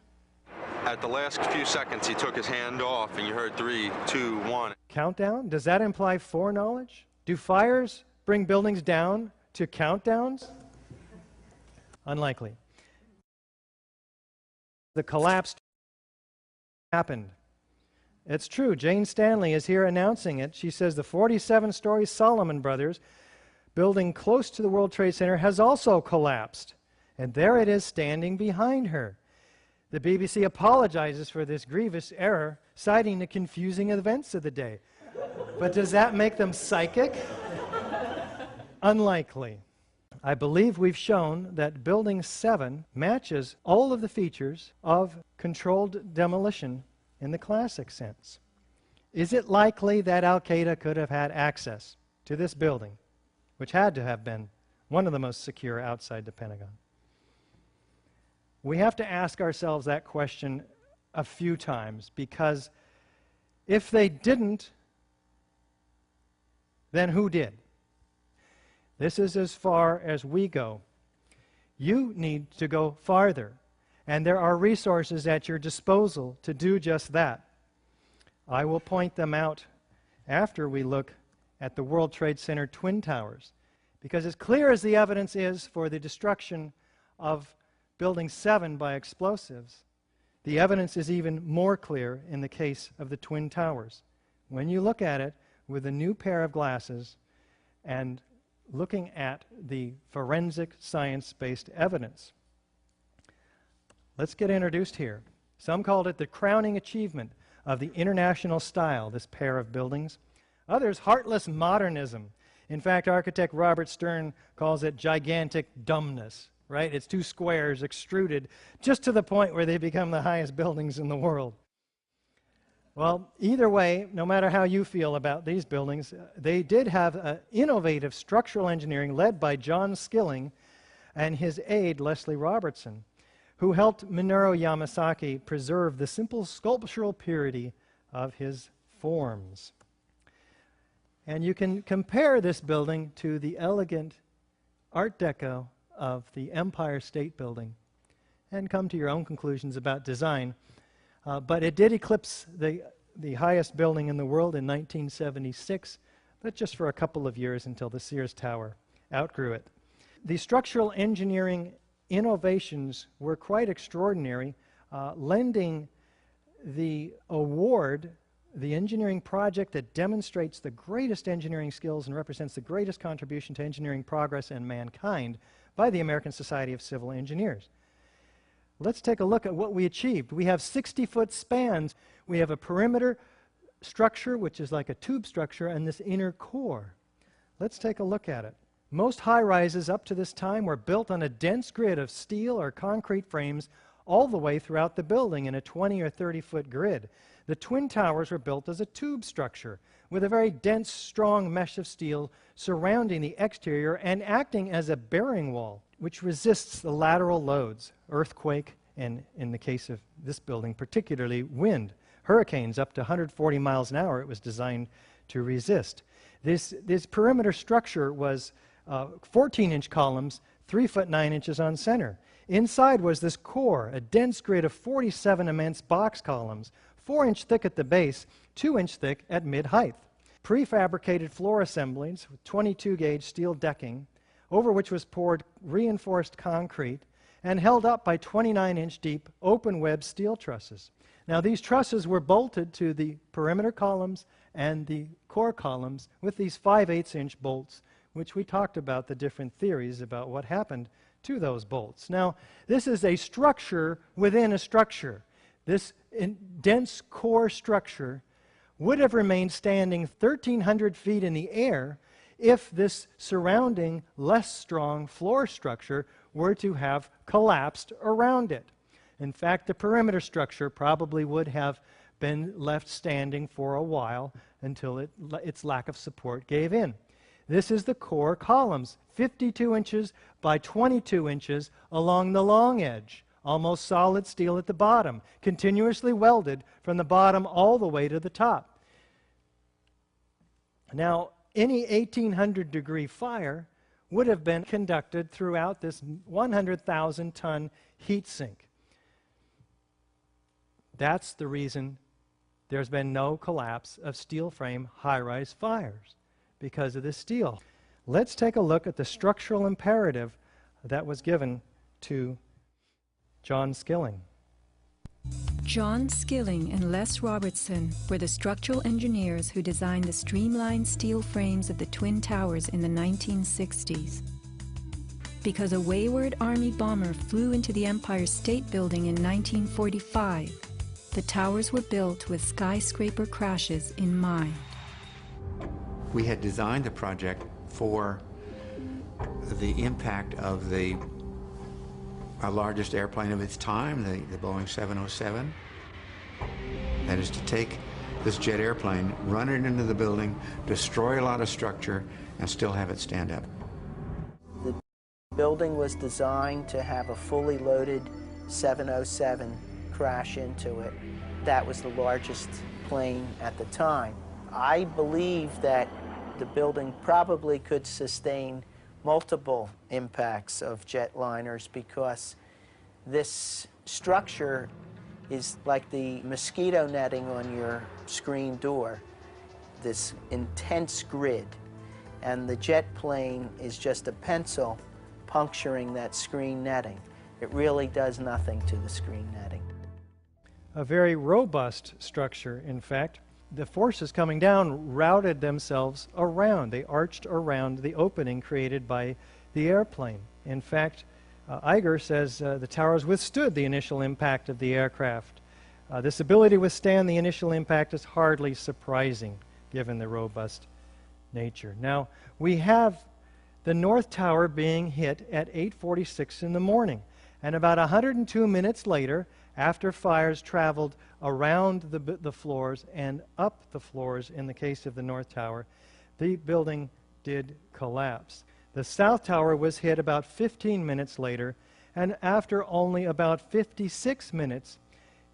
At the last few seconds, he took his hand off, and you heard 3, 2, 1. Countdown? Does that imply foreknowledge? Do fires bring buildings down to countdowns? Unlikely. The collapse happened. It's true. Jane Stanley is here announcing it. She says the 47-story Solomon Brothers building close to the World Trade Center has also collapsed. And there it is standing behind her. The BBC apologizes for this grievous error, citing the confusing events of the day. But does that make them psychic? Unlikely. I believe we've shown that Building 7 matches all of the features of controlled demolition in the classic sense. Is it likely that Al-Qaeda could have had access to this building, which had to have been one of the most secure outside the Pentagon? We have to ask ourselves that question a few times, because if they didn't, then who did? This is as far as we go. You need to go farther, and there are resources at your disposal to do just that. I will point them out after we look at the World Trade Center Twin Towers, because as clear as the evidence is for the destruction of Building 7 by explosives, the evidence is even more clear in the case of the Twin Towers. When you look at it with a new pair of glasses and looking at the forensic science-based evidence. Let's get introduced here. Some called it the crowning achievement of the international style, this pair of buildings. Others, heartless modernism. In fact, architect Robert Stern calls it gigantic dumbness. Right? It's two squares extruded just to the point where they become the highest buildings in the world. Well, either way, no matter how you feel about these buildings, they did have innovative structural engineering led by John Skilling and his aide, Leslie Robertson, who helped Minoru Yamasaki preserve the simple sculptural purity of his forms. And you can compare this building to the elegant Art Deco of the Empire State Building and come to your own conclusions about design. But it did eclipse the highest building in the world in 1976, but just for a couple of years until the Sears Tower outgrew it. The structural engineering innovations were quite extraordinary, lending the award, the engineering project that demonstrates the greatest engineering skills and represents the greatest contribution to engineering progress and mankind, by the American Society of Civil Engineers. Let's take a look at what we achieved. We have 60-foot spans. We have a perimeter structure, which is like a tube structure, and this inner core. Let's take a look at it. Most high-rises up to this time were built on a dense grid of steel or concrete frames all the way throughout the building in a 20 or 30-foot grid. The Twin Towers were built as a tube structure with a very dense, strong mesh of steel surrounding the exterior and acting as a bearing wall, which resists the lateral loads, earthquake, and in the case of this building, particularly wind. Hurricanes up to 140 miles an hour it was designed to resist. This perimeter structure was 14-inch columns, 3 foot 9 inches on center. Inside was this core, a dense grid of 47 immense box columns, 4-inch thick at the base, 2-inch thick at mid-height. Prefabricated floor assemblies with 22-gauge steel decking, over which was poured reinforced concrete and held up by 29-inch deep open-web steel trusses. Now, these trusses were bolted to the perimeter columns and the core columns with these 5/8-inch bolts, which we talked about the different theories about what happened to those bolts. Now, this is a structure within a structure. This dense core structure would have remained standing 1,300 feet in the air if this surrounding, less strong floor structure were to have collapsed around it. In fact, the perimeter structure probably would have been left standing for a while until its lack of support gave in. This is the core columns, 52 inches by 22 inches along the long edge, almost solid steel at the bottom, continuously welded from the bottom all the way to the top. Now, any 1,800-degree fire would have been conducted throughout this 100,000-ton heat sink. That's the reason there's been no collapse of steel frame high-rise fires, because of this steel. Let's take a look at the structural imperative that was given to John Skilling. John Skilling and Les Robertson were the structural engineers who designed the streamlined steel frames of the Twin Towers in the 1960s. Because a wayward Army bomber flew into the Empire State Building in 1945, the towers were built with skyscraper crashes in mind. We had designed the project for the impact of our largest airplane of its time, the Boeing 707. That is to take this jet airplane, run it into the building, destroy a lot of structure, and still have it stand up. The building was designed to have a fully loaded 707 crash into it. That was the largest plane at the time. I believe that the building probably could sustain multiple impacts of jetliners because this structure is like the mosquito netting on your screen door, this intense grid, and the jet plane is just a pencil puncturing that screen netting. It really does nothing to the screen netting. A very robust structure, in fact. The forces coming down routed themselves around. They arched around the opening created by the airplane. In fact, Iger says the towers withstood the initial impact of the aircraft. This ability to withstand the initial impact is hardly surprising, given the robust nature. Now, we have the North Tower being hit at 8:46 in the morning, and about 102 minutes later, after fires traveled around the floors and up the floors in the case of the North Tower, the building did collapse. The South Tower was hit about 15 minutes later, and after only about 56 minutes,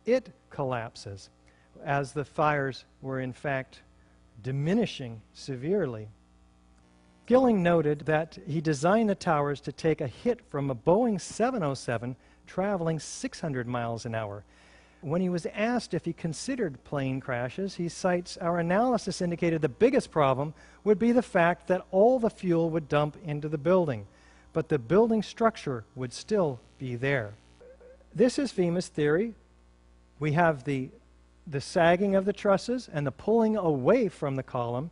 it collapses, as the fires were in fact diminishing severely. Gilling noted that he designed the towers to take a hit from a Boeing 707 traveling 600 miles an hour. When he was asked if he considered plane crashes, he cites, "Our analysis indicated the biggest problem would be the fact that all the fuel would dump into the building, but the building structure would still be there." This is FEMA's theory. We have the sagging of the trusses and the pulling away from the column,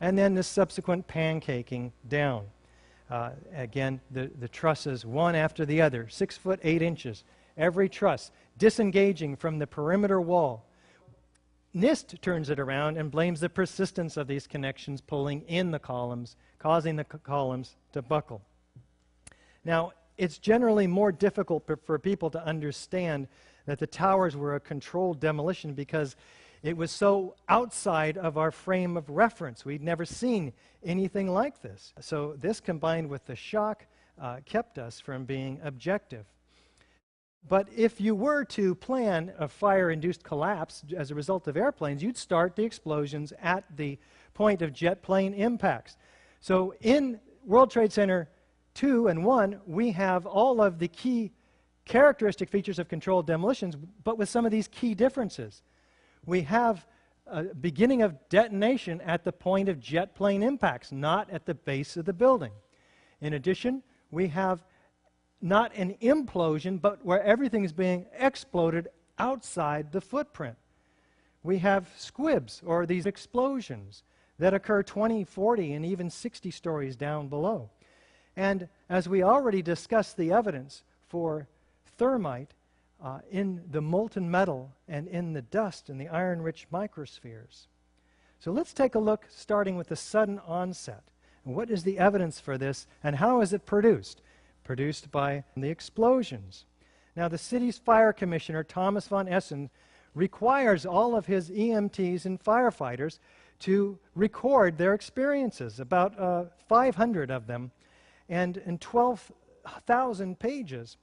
and then the subsequent pancaking down. Again, the trusses, one after the other, 6 foot 8 inches, every truss disengaging from the perimeter wall. NIST turns it around and blames the persistence of these connections pulling in the columns, causing the columns to buckle. Now, it's generally more difficult for people to understand that the towers were a controlled demolition because it was so outside of our frame of reference. We'd never seen anything like this. So this, combined with the shock, kept us from being objective. But if you were to plan a fire-induced collapse as a result of airplanes, you'd start the explosions at the point of jet plane impacts. So in World Trade Center 2 and 1, we have all of the key characteristic features of controlled demolitions, but with some of these key differences. We have a beginning of detonation at the point of jet plane impacts, not at the base of the building. In addition, we have not an implosion, but where everything is being exploded outside the footprint. We have squibs, or these explosions, that occur 20, 40, and even 60 stories down below. And as we already discussed the evidence for thermite in the molten metal and in the dust and the iron-rich microspheres. So let's take a look, starting with the sudden onset. And what is the evidence for this, and how is it produced? Produced by the explosions. Now, the city's fire commissioner, Thomas von Essen, requires all of his EMTs and firefighters to record their experiences, about 500 of them, and in 12,000 pages,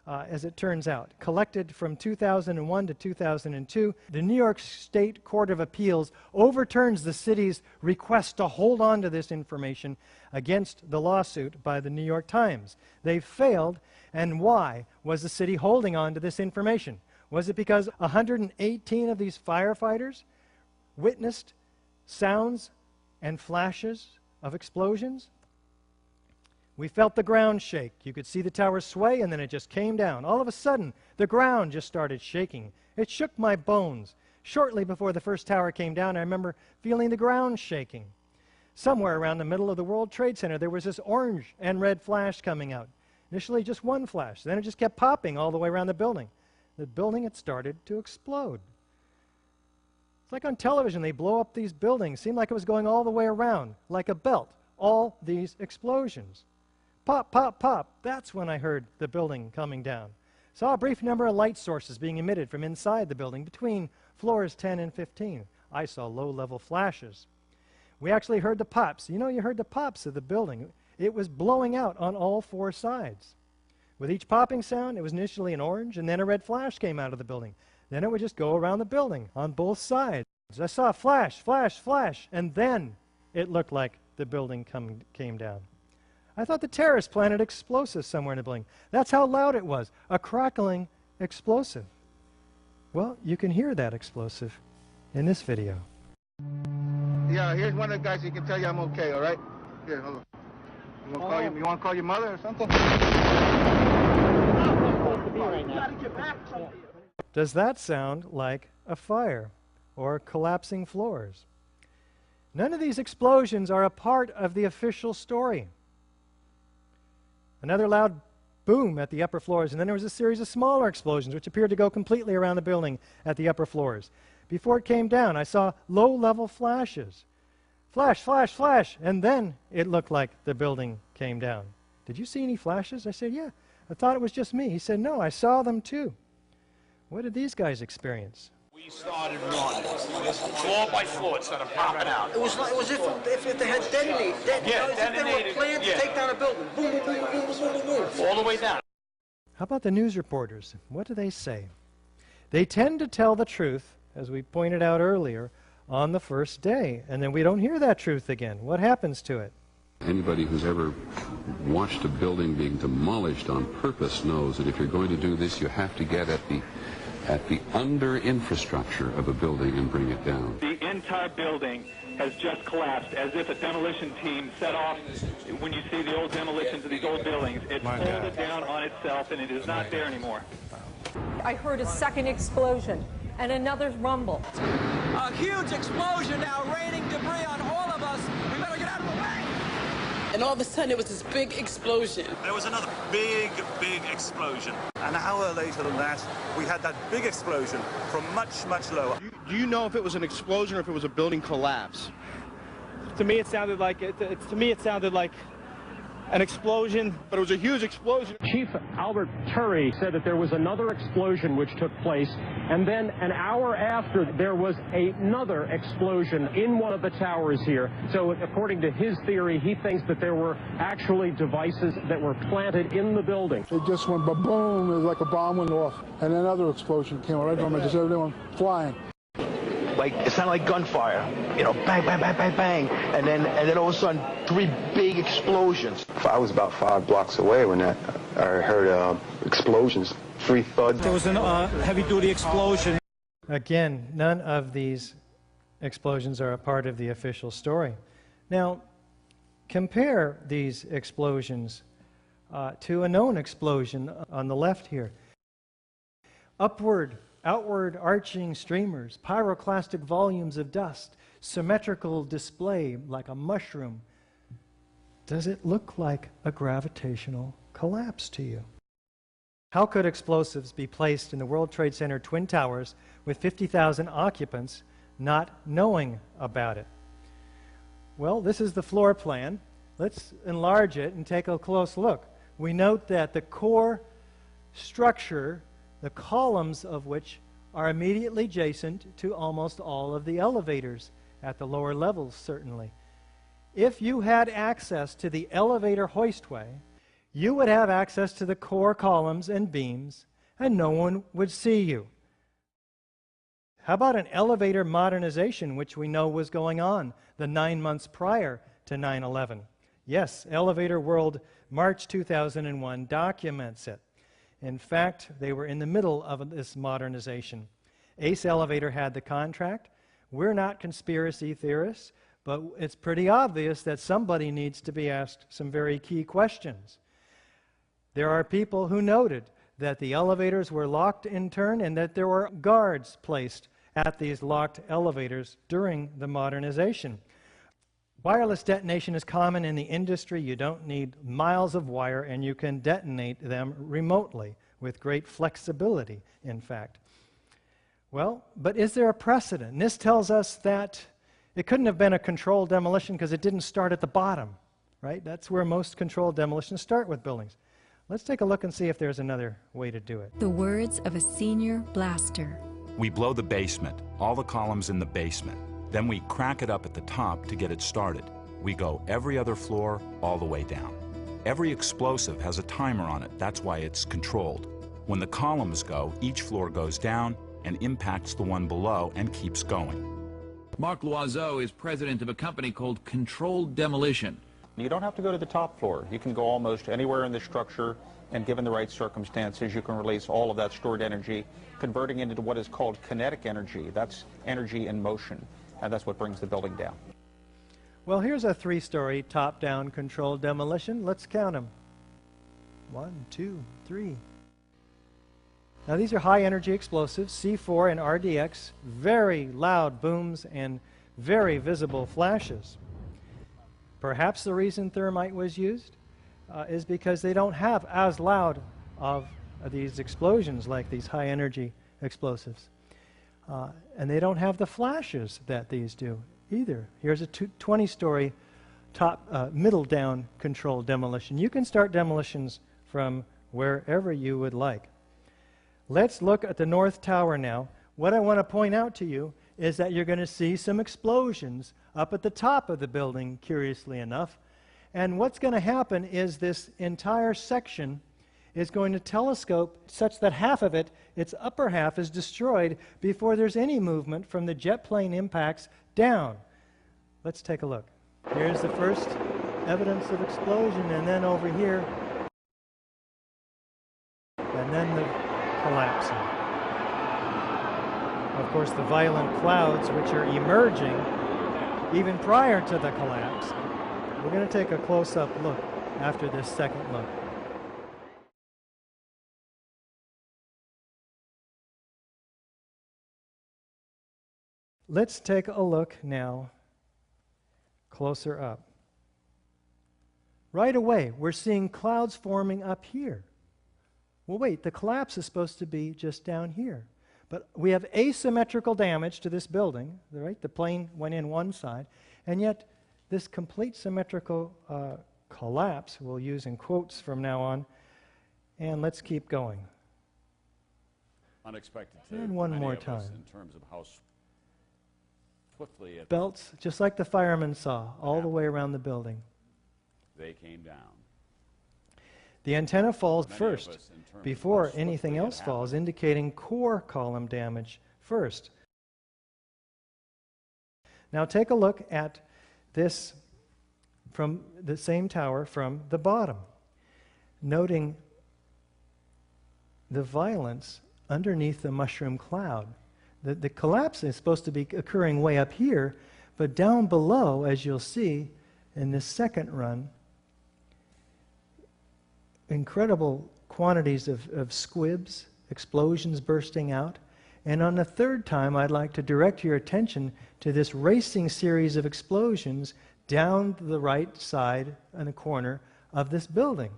as it turns out, collected from 2001 to 2002. The New York State Court of Appeals overturns the city's request to hold on to this information against the lawsuit by the New York Times. They failed, and why was the city holding on to this information? Was it because 118 of these firefighters witnessed sounds and flashes of explosions? We felt the ground shake. You could see the tower sway, and then it just came down. All of a sudden, the ground just started shaking. It shook my bones. Shortly before the first tower came down, I remember feeling the ground shaking. Somewhere around the middle of the World Trade Center, there was this orange and red flash coming out. Initially, just one flash. Then it just kept popping all the way around the building. The building had started to explode. It's like on television, they blow up these buildings. Seemed like it was going all the way around, like a belt. All these explosions. Pop, pop, pop. That's when I heard the building coming down. Saw a brief number of light sources being emitted from inside the building between floors 10 and 15. I saw low-level flashes. We actually heard the pops. You know, you heard the pops of the building. It was blowing out on all 4 sides. With each popping sound, it was initially an orange, and then a red flash came out of the building. Then it would just go around the building on both sides. I saw a flash, flash, flash, and then it looked like the building came down. I thought the terrorists planted explosives somewhere in the building. That's how loud it was, a crackling explosive. Well, you can hear that explosive in this video. Yeah, here's one of the guys who can tell you I'm okay, all right? Here, hold on. You want to call your mother or something? Does that sound like a fire or collapsing floors? None of these explosions are a part of the official story. Another loud boom at the upper floors, and then there was a series of smaller explosions which appeared to go completely around the building at the upper floors. Before it came down, I saw low-level flashes. Flash, flash, flash, and then it looked like the building came down. Did you see any flashes? I said, yeah. I thought it was just me. He said, no, I saw them too. What did these guys experience? We started running, floor by floor, it started popping out. It was if they had detonated. Yeah, if they were planned to take down a building. Boom, boom, boom, boom, boom, boom, boom. All the way down. How about the news reporters? What do they say? They tend to tell the truth, as we pointed out earlier, on the first day, and then we don't hear that truth again. What happens to it? Anybody who's ever watched a building being demolished on purpose knows that if you're going to do this, you have to get at the under infrastructure of a building and bring it down. The entire building has just collapsed, as if a demolition team set off. When you see the old demolitions of these old buildings, it's folded down on itself, and it is not there anymore. I heard a second explosion and another rumble. A huge explosion now raining debris on all of us. We better get out of the way. And all of a sudden, it was this big explosion. There was another big explosion. An hour later than that, we had that big explosion from much, much lower. Do you know if it was an explosion or if it was a building collapse? To me, it sounded like an explosion, but it was a huge explosion. Chief Albert Turry said that there was another explosion which took place, and then an hour after there was another explosion in one of the towers here. So according to his theory, he thinks that there were actually devices that were planted in the building. It just went ba-boom, it was like a bomb went off, and another explosion came right from it, just everyone flying. Like, it sounded like gunfire, you know, bang, bang, bang, bang, bang, and then all of a sudden, 3 big explosions. I was about 5 blocks away when I heard explosions, 3 thuds. There was a heavy-duty explosion. Again, none of these explosions are a part of the official story. Now, compare these explosions to a known explosion on the left here. Outward arching streamers, pyroclastic volumes of dust, symmetrical display like a mushroom. Does it look like a gravitational collapse to you? How could explosives be placed in the World Trade Center Twin Towers with 50,000 occupants not knowing about it? Well, this is the floor plan. Let's enlarge it and take a close look. We note that the core structure, the columns of which are immediately adjacent to almost all of the elevators at the lower levels, certainly. If you had access to the elevator hoistway, you would have access to the core columns and beams, and no one would see you. How about an elevator modernization, which we know was going on the 9 months prior to 9/11? Yes, Elevator World, March 2001, documents it. In fact, they were in the middle of this modernization. Ace Elevator had the contract. We're not conspiracy theorists, but it's pretty obvious that somebody needs to be asked some very key questions. There are people who noted that the elevators were locked in turn and that there were guards placed at these locked elevators during the modernization. Wireless detonation is common in the industry. You don't need miles of wire, and you can detonate them remotely with great flexibility, in fact. Well, but is there a precedent? And this tells us that it couldn't have been a controlled demolition because it didn't start at the bottom, right? That's where most controlled demolitions start with buildings. Let's take a look and see if there's another way to do it. The words of a senior blaster. We blow the basement, all the columns in the basement. Then we crack it up at the top to get it started. We go every other floor all the way down. Every explosive has a timer on it. That's why it's controlled. When the columns go, each floor goes down and impacts the one below and keeps going. Mark Loiseau is president of a company called Controlled Demolition. You don't have to go to the top floor. You can go almost anywhere in the structure, and given the right circumstances, you can release all of that stored energy, converting it into what is called kinetic energy. That's energy in motion, and that's what brings the building down. Well, here's a 3-story top-down controlled demolition. Let's count them. 1, 2, 3. Now these are high-energy explosives, C4 and RDX, very loud booms and very visible flashes. Perhaps the reason thermite was used is because they don't have as loud of these explosions like these high-energy explosives. And they don't have the flashes that these do either. Here's a 20-story middle-down controlled demolition. You can start demolitions from wherever you would like. Let's look at the North Tower now. What I want to point out to you is that you're going to see some explosions up at the top of the building, curiously enough. And what's going to happen is this entire section is going to telescope such that half of it, its upper half, is destroyed before there's any movement from the jet plane impacts down. Let's take a look. Here's the first evidence of explosion, and then over here, and then the collapsing. Of course, the violent clouds which are emerging even prior to the collapse. We're going to take a close-up look after this second look. Let's take a look now closer up. Right away, we're seeing clouds forming up here. Well, wait, the collapse is supposed to be just down here. But we have asymmetrical damage to this building, right? The plane went in one side, and yet this complete symmetrical collapse, we'll use in quotes from now on, and let's keep going. Unexpected to and one many more of us time. in terms of how swiftly Belts, just like the firemen saw, all the way around the building. they came down. The antenna falls Many of first, us, in terms of before how anything swiftly it else falls, indicating core column damage first. Now take a look at this from the same tower from the bottom, noting the violence underneath the mushroom cloud. The collapse is supposed to be occurring way up here, but down below, as you'll see in this second run, incredible quantities of squibs, explosions bursting out. And on the third time, I'd like to direct your attention to this racing series of explosions down the right side in the corner of this building.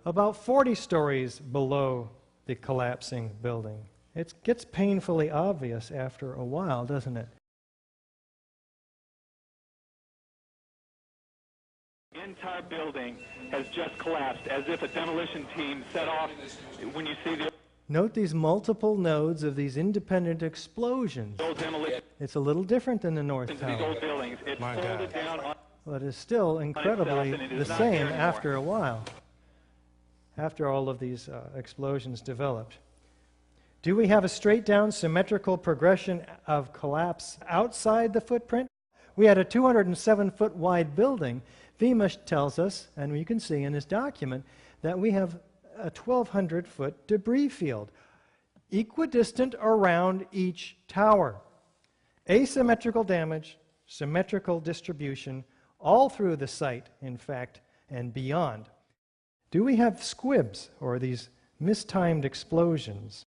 About 40 stories below the collapsing building. It gets painfully obvious after a while, doesn't it? The entire building has just collapsed, as if a demolition team set off. When you see the Note these multiple nodes of these independent explosions. old demolition, It's a little different than the North these Tower, old buildings, it folded down on but it's still incredibly and it the is not same there anymore. after a while, after all of these explosions developed. Do we have a straight-down symmetrical progression of collapse outside the footprint? We had a 207-foot wide building. FEMA tells us, and you can see in this document, that we have a 1,200-foot debris field, equidistant around each tower. Asymmetrical damage, symmetrical distribution, all through the site, in fact, and beyond. Do we have squibs, or these mistimed explosions?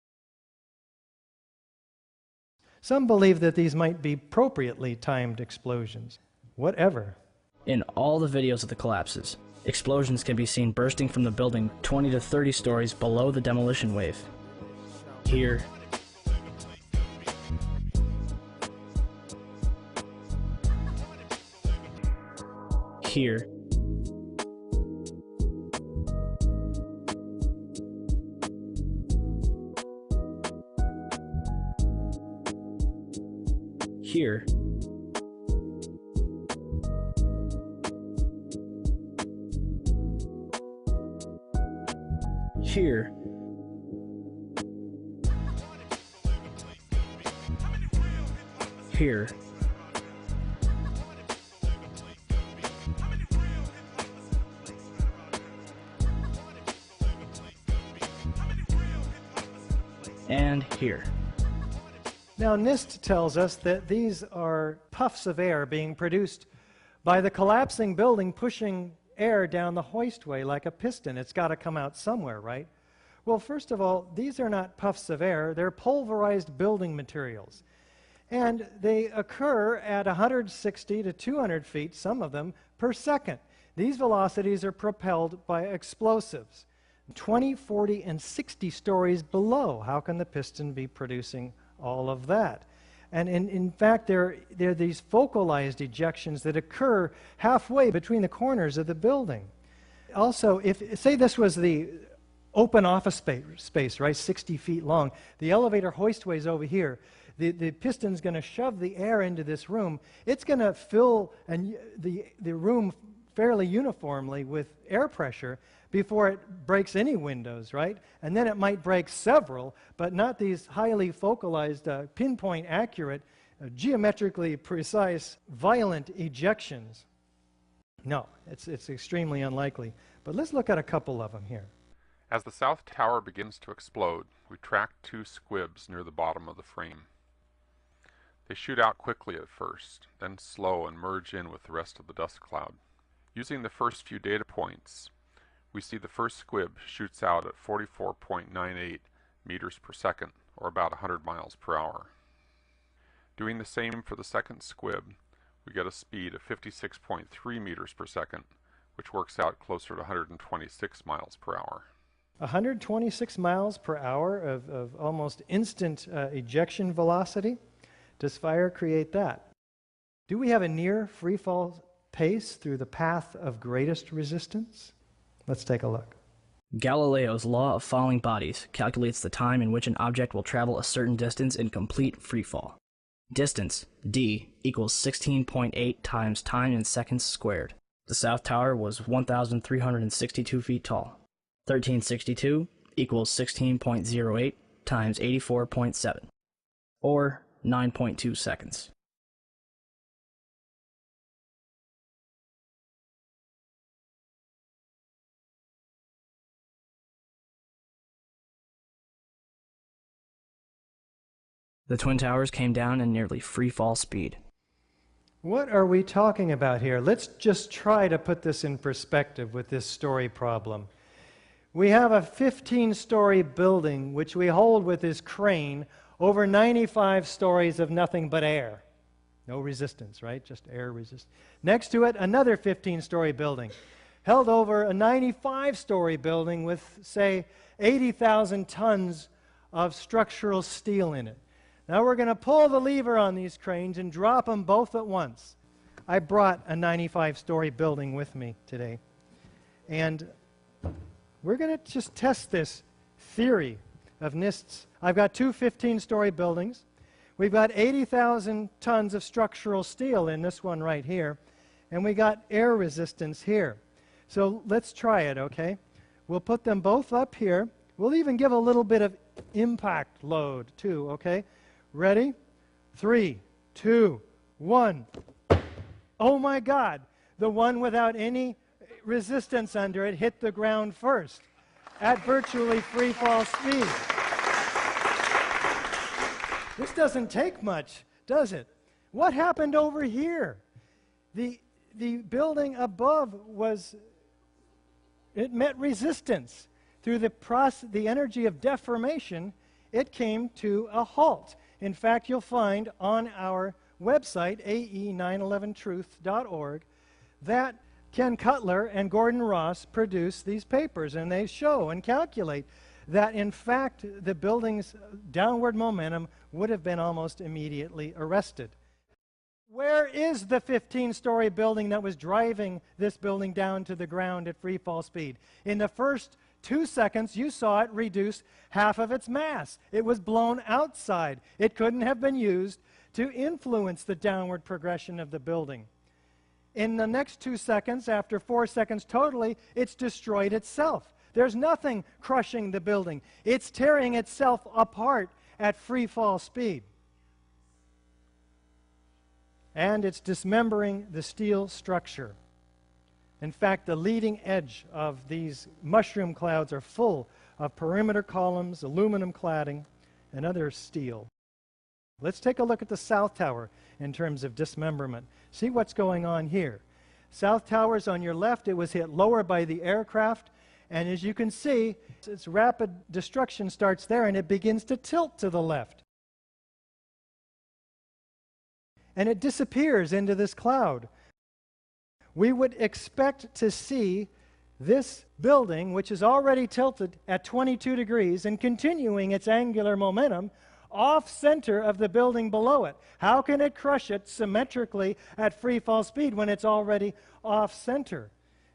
Some believe that these might be appropriately timed explosions. Whatever. In all the videos of the collapses, explosions can be seen bursting from the building 20 to 30 stories below the demolition wave. Here, here, here, here, here, and here. Now, NIST tells us that these are puffs of air being produced by the collapsing building pushing air down the hoistway like a piston. It's got to come out somewhere, right? Well, first of all, these are not puffs of air. They're pulverized building materials. And they occur at 160 to 200 feet, some of them, per second. These velocities are propelled by explosives. 20, 40, and 60 stories below. How can the piston be producing all of that? And in fact, there are these focalized ejections that occur halfway between the corners of the building. Also, if, say this was the open office space, right, 60 feet long, the elevator hoistway is over here. The piston's going to shove the air into this room. It's going to fill and the room fairly uniformly with air pressure before it breaks any windows, right? And then it might break several, but not these highly focalized, pinpoint accurate, geometrically precise, violent ejections. No, it's extremely unlikely. But let's look at a couple of them here. As the south tower begins to explode, we track two squibs near the bottom of the frame. They shoot out quickly at first, then slow and merge in with the rest of the dust cloud. Using the first few data points, we see the first squib shoots out at 44.98 meters per second, or about 100 miles per hour. Doing the same for the second squib, we get a speed of 56.3 meters per second, which works out closer to 126 miles per hour. 126 miles per hour of almost instant ejection velocity? Does fire create that? Do we have a near free fall pace through the path of greatest resistance? Let's take a look. Galileo's law of falling bodies calculates the time in which an object will travel a certain distance in complete freefall. Distance, d, equals 16.8 times time in seconds squared. The South Tower was 1,362 feet tall. 1362 equals 16.08 times 84.7, or 9.2 seconds. The Twin Towers came down in nearly free fall speed. What are we talking about here? Let's just try to put this in perspective with this story problem. We have a 15-story building which we hold with this crane over 95 stories of nothing but air. No resistance, right? Just air resistance. Next to it, another 15-story building held over a 95-story building with, say, 80,000 tons of structural steel in it. Now we're going to pull the lever on these cranes and drop them both at once. I brought a 95-story building with me today. And we're going to just test this theory of NIST's. I've got two 15-story buildings. We've got 80,000 tons of structural steel in this one right here. And we got air resistance here. So let's try it, okay? We'll put them both up here. We'll even give a little bit of impact load too, okay? Ready? 3, 2, 1. Oh my God! The one without any resistance under it hit the ground first at virtually free fall speed. This doesn't take much, does it? What happened over here? The building above it met resistance. Through the energy of deformation, it came to a halt. In fact, you'll find on our website, ae911truth.org, that Ken Cutler and Gordon Ross produced these papers, and they show and calculate that, in fact, the building's downward momentum would have been almost immediately arrested. Where is the 15-story building that was driving this building down to the ground at free fall speed? In the first 2 seconds, you saw it reduce half of its mass. It was blown outside. It couldn't have been used to influence the downward progression of the building. In the next 2 seconds, after 4 seconds totally, it's destroyed itself. There's nothing crushing the building. It's tearing itself apart at free fall speed. And it's dismembering the steel structure. In fact, the leading edge of these mushroom clouds are full of perimeter columns, aluminum cladding, and other steel. Let's take a look at the South Tower in terms of dismemberment. See what's going on here. South Tower's on your left. It was hit lower by the aircraft. And as you can see, its rapid destruction starts there, and it begins to tilt to the left. And it disappears into this cloud. We would expect to see this building, which is already tilted at 22 degrees and continuing its angular momentum, off-center of the building below it. How can it crush it symmetrically at free fall speed when it's already off-center?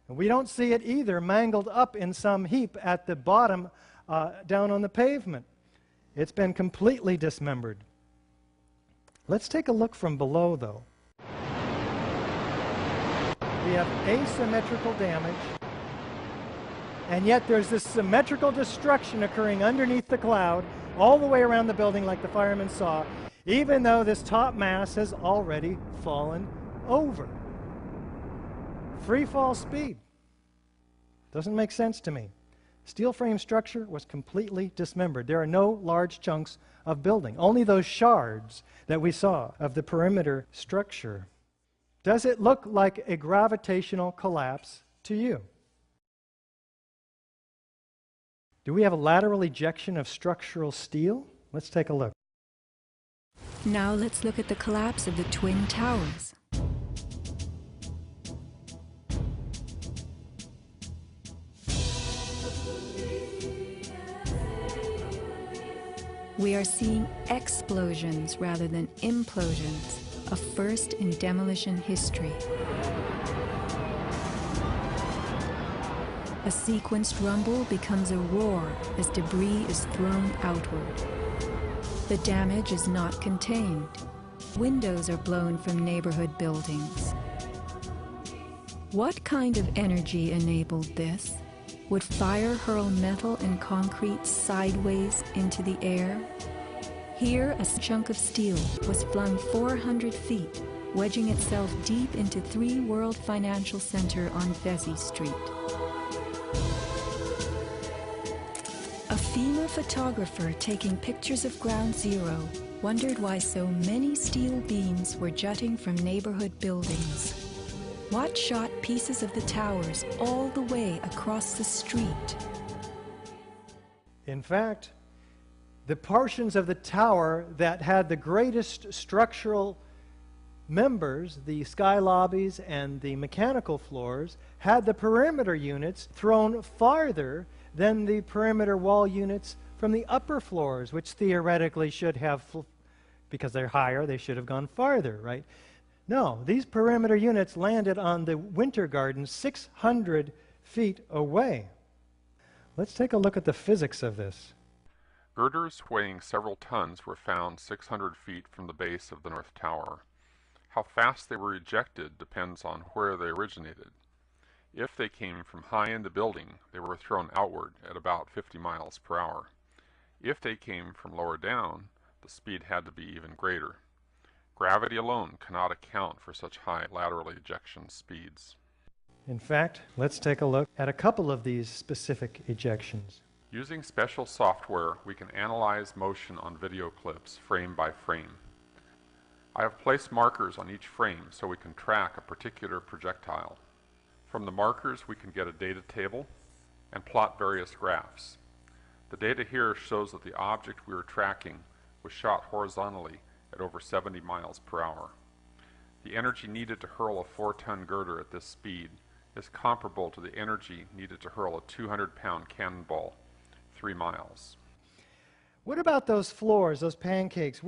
We don't see it either mangled up in some heap at the bottom down on the pavement. It's been completely dismembered. Let's take a look from below, though. We have asymmetrical damage. And yet there's this symmetrical destruction occurring underneath the cloud, all the way around the building like the firemen saw, even though this top mass has already fallen over. Free fall speed. Doesn't make sense to me. Steel frame structure was completely dismembered. There are no large chunks of building, only those shards that we saw of the perimeter structure. Does it look like a gravitational collapse to you? Do we have a lateral ejection of structural steel? Let's take a look. Now let's look at the collapse of the Twin Towers. We are seeing explosions rather than implosions, a first in demolition history. A sequenced rumble becomes a roar as debris is thrown outward. The damage is not contained. Windows are blown from neighborhood buildings. What kind of energy enabled this? Would fire hurl metal and concrete sideways into the air? Here, a chunk of steel was flung 400 feet, wedging itself deep into 3 World Financial Center on Vesey Street. A FEMA photographer taking pictures of Ground Zero wondered why so many steel beams were jutting from neighborhood buildings. What shot pieces of the towers all the way across the street? In fact, the portions of the tower that had the greatest structural members, the sky lobbies and the mechanical floors, had the perimeter units thrown farther than the perimeter wall units from the upper floors, which theoretically should have, because they're higher, they should have gone farther, right? No, these perimeter units landed on the winter garden 600 feet away. Let's take a look at the physics of this. Girders weighing several tons were found 600 feet from the base of the North Tower. How fast they were ejected depends on where they originated. If they came from high in the building, they were thrown outward at about 50 miles per hour. If they came from lower down, the speed had to be even greater. Gravity alone cannot account for such high lateral ejection speeds. In fact, let's take a look at a couple of these specific ejections. Using special software, we can analyze motion on video clips frame by frame. I have placed markers on each frame so we can track a particular projectile. From the markers, we can get a data table and plot various graphs. The data here shows that the object we were tracking was shot horizontally at over 70 miles per hour. The energy needed to hurl a 4-ton girder at this speed is comparable to the energy needed to hurl a 200-pound cannonball 3 miles. What about those floors, those pancakes?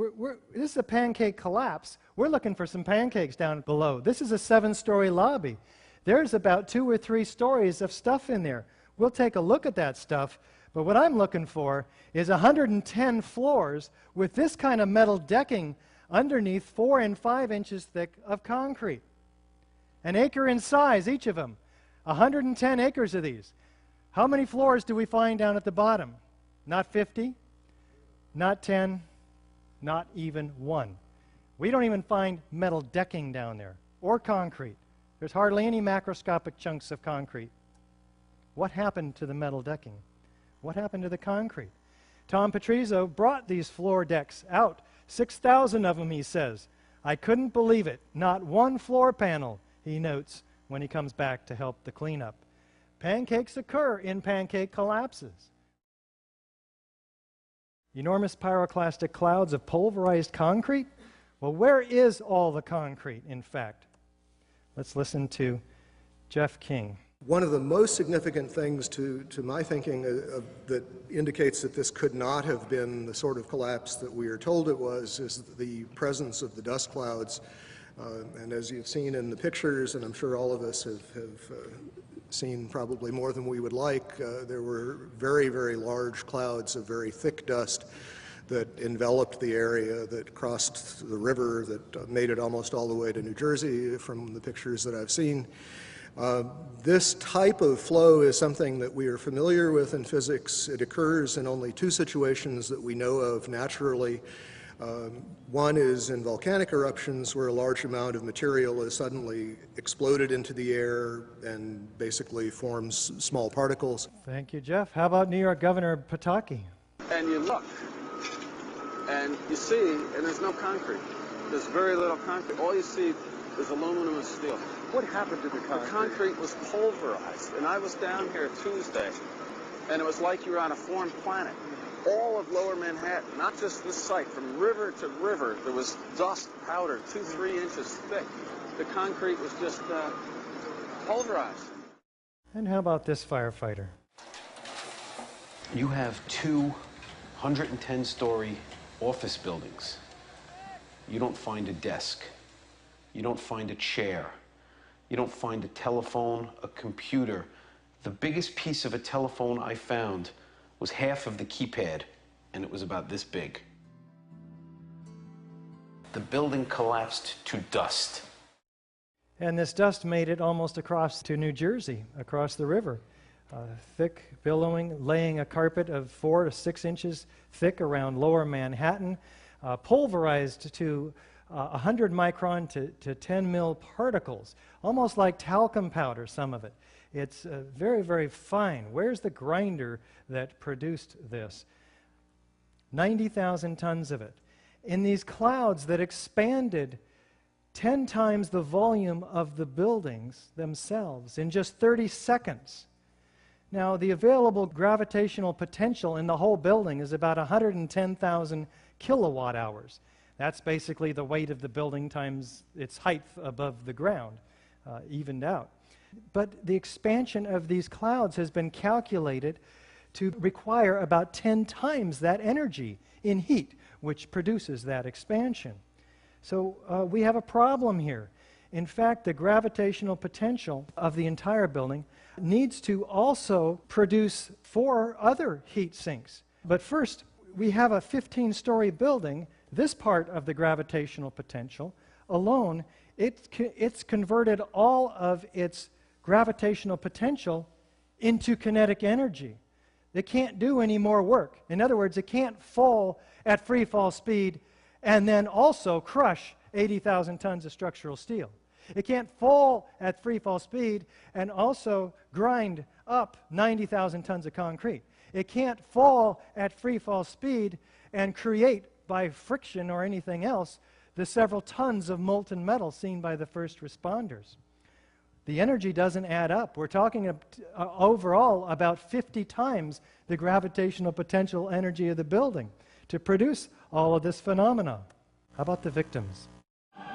This is a pancake collapse. We're looking for some pancakes down below. This is a 7-story lobby. There's about 2 or 3 stories of stuff in there. We'll take a look at that stuff, but what I'm looking for is 110 floors with this kind of metal decking underneath 4 and 5 inches thick of concrete. An acre in size, each of them. 110 acres of these. How many floors do we find down at the bottom? Not 50, not 10, not even 1. We don't even find metal decking down there, or concrete. There's hardly any macroscopic chunks of concrete. What happened to the metal decking? What happened to the concrete? Tom Patrizio brought these floor decks out. 6,000 of them, he says. I couldn't believe it. Not one floor panel, he notes when he comes back to help the cleanup. Pancakes occur in pancake collapses. Enormous pyroclastic clouds of pulverized concrete? Well, where is all the concrete, in fact? Let's listen to Jeff King. One of the most significant things to my thinking that indicates that this could not have been the sort of collapse that we are told it was is the presence of the dust clouds. And as you've seen in the pictures, and I'm sure all of us have seen probably more than we would like, there were very, very large clouds of very thick dust that enveloped the area, that crossed the river, that made it almost all the way to New Jersey from the pictures that I've seen. This type of flow is something that we are familiar with in physics. It occurs in only two situations that we know of naturally. One is in volcanic eruptions where a large amount of material is suddenly exploded into the air and basically forms small particles. Thank you, Jeff. How about New York Governor Pataki? And you look, and you see, and there's no concrete. There's very little concrete. All you see is aluminum and steel. What happened to the concrete? The concrete was pulverized, and I was down here Tuesday, and it was like you were on a foreign planet. All of Lower Manhattan, not just this site, from river to river, there was dust, powder, 2-3 inches thick. The concrete was just pulverized. And how about this firefighter? You have 2 110-story office buildings. You don't find a desk. You don't find a chair. You don't find a telephone, a computer. The biggest piece of a telephone I found was half of the keypad, and it was about this big. The building collapsed to dust. And this dust made it almost across to New Jersey, across the river. Thick, billowing, laying a carpet of 4 to 6 inches thick around Lower Manhattan, pulverized to 100 micron to 10 mil particles, almost like talcum powder, some of it. It's very, very fine. Where's the grinder that produced this? 90,000 tons of it. In these clouds that expanded 10 times the volume of the buildings themselves in just 30 seconds. Now, the available gravitational potential in the whole building is about 110,000 kilowatt hours. That's basically the weight of the building times its height above the ground, evened out. But the expansion of these clouds has been calculated to require about 10 times that energy in heat, which produces that expansion. So we have a problem here. In fact, the gravitational potential of the entire building needs to also produce 4 other heat sinks. But first, we have a 15-story building. This part of the gravitational potential alone, it's converted all of its gravitational potential into kinetic energy. It can't do any more work. In other words, it can't fall at free fall speed and then also crush 80,000 tons of structural steel. It can't fall at free fall speed and also grind up 90,000 tons of concrete. It can't fall at free fall speed and create by friction or anything else the several tons of molten metal seen by the first responders. The energy doesn't add up. We're talking overall about 50 times the gravitational potential energy of the building to produce all of this phenomena. How about the victims?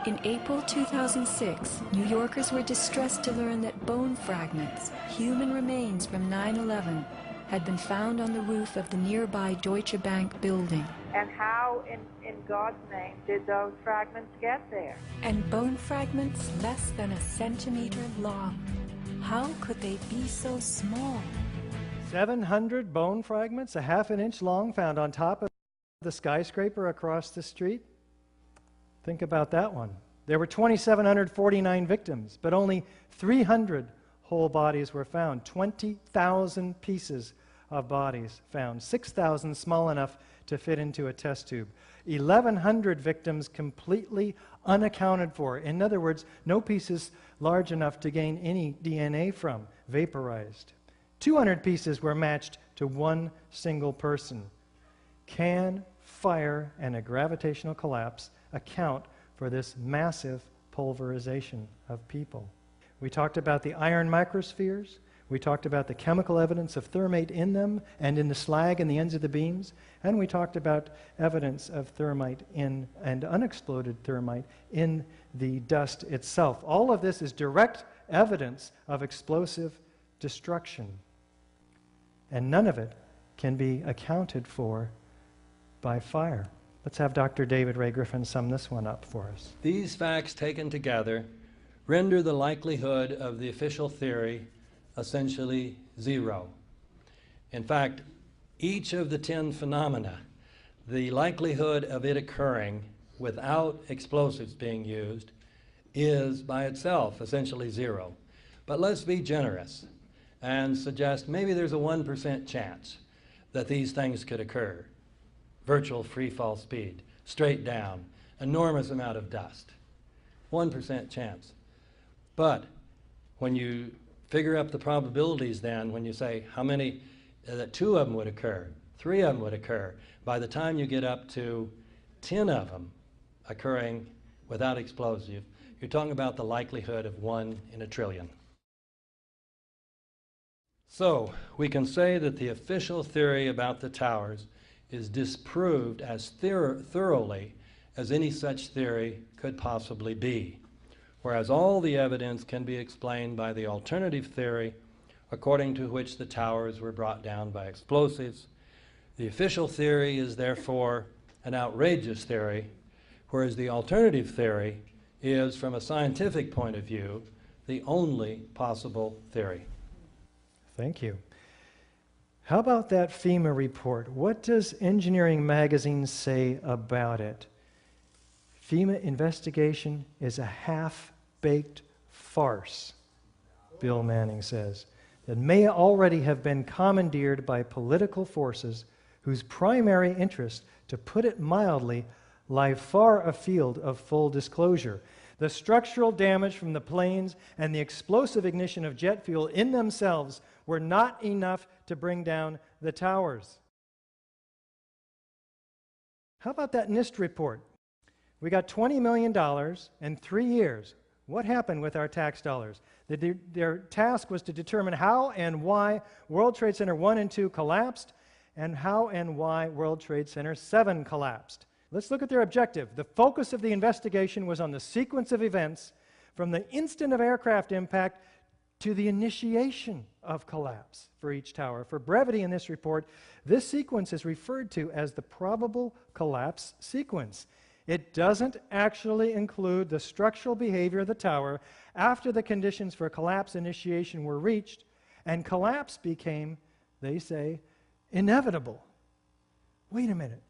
In April 2006, New Yorkers were distressed to learn that bone fragments, human remains from 9/11, had been found on the roof of the nearby Deutsche Bank building. And how, in God's name, did those fragments get there? And bone fragments less than a centimeter long. How could they be so small? 700 bone fragments, a half an inch long, found on top of the skyscraper across the street. Think about that one. There were 2,749 victims, but only 300 whole bodies were found. 20,000 pieces of bodies found, 6,000 small enough to fit into a test tube. 1,100 victims completely unaccounted for. In other words, no pieces large enough to gain any DNA from, vaporized. 200 pieces were matched to one single person. Can fire and a gravitational collapse account for this massive pulverization of people? We talked about the iron microspheres. We talked about the chemical evidence of thermite in them and in the slag and the ends of the beams. And we talked about evidence of thermite in and unexploded thermite in the dust itself. All of this is direct evidence of explosive destruction. And none of it can be accounted for by fire. Let's have Dr. David Ray Griffin sum this one up for us. These facts taken together render the likelihood of the official theory essentially zero. In fact, each of the 10 phenomena, the likelihood of it occurring without explosives being used is by itself essentially zero. But let's be generous and suggest maybe there's a 1% chance that these things could occur. Virtual free fall speed, straight down, enormous amount of dust. 1% chance. But when you figure up the probabilities then, when you say how many, that 2 of them would occur, 3 of them would occur, by the time you get up to 10 of them occurring without explosive, you're talking about the likelihood of 1 in a trillion. So we can say that the official theory about the towers is disproved as thoroughly as any such theory could possibly be, whereas all the evidence can be explained by the alternative theory, according to which the towers were brought down by explosives. The official theory is therefore an outrageous theory, whereas the alternative theory is, from a scientific point of view, the only possible theory. Thank you. How about that FEMA report? What does Engineering Magazine say about it? FEMA investigation is a half-baked farce, Bill Manning says, that may already have been commandeered by political forces whose primary interest, to put it mildly, lie far afield of full disclosure. The structural damage from the planes and the explosive ignition of jet fuel in themselves were not enough to bring down the towers. How about that NIST report? We got $20 million in 3 years. What happened with our tax dollars? Their task was to determine how and why World Trade Center 1 and 2 collapsed, and how and why World Trade Center 7 collapsed. Let's look at their objective. The focus of the investigation was on the sequence of events from the instant of aircraft impact to the initiation of collapse for each tower. For brevity in this report, this sequence is referred to as the probable collapse sequence. It doesn't actually include the structural behavior of the tower after the conditions for collapse initiation were reached, and collapse became, they say, inevitable. Wait a minute.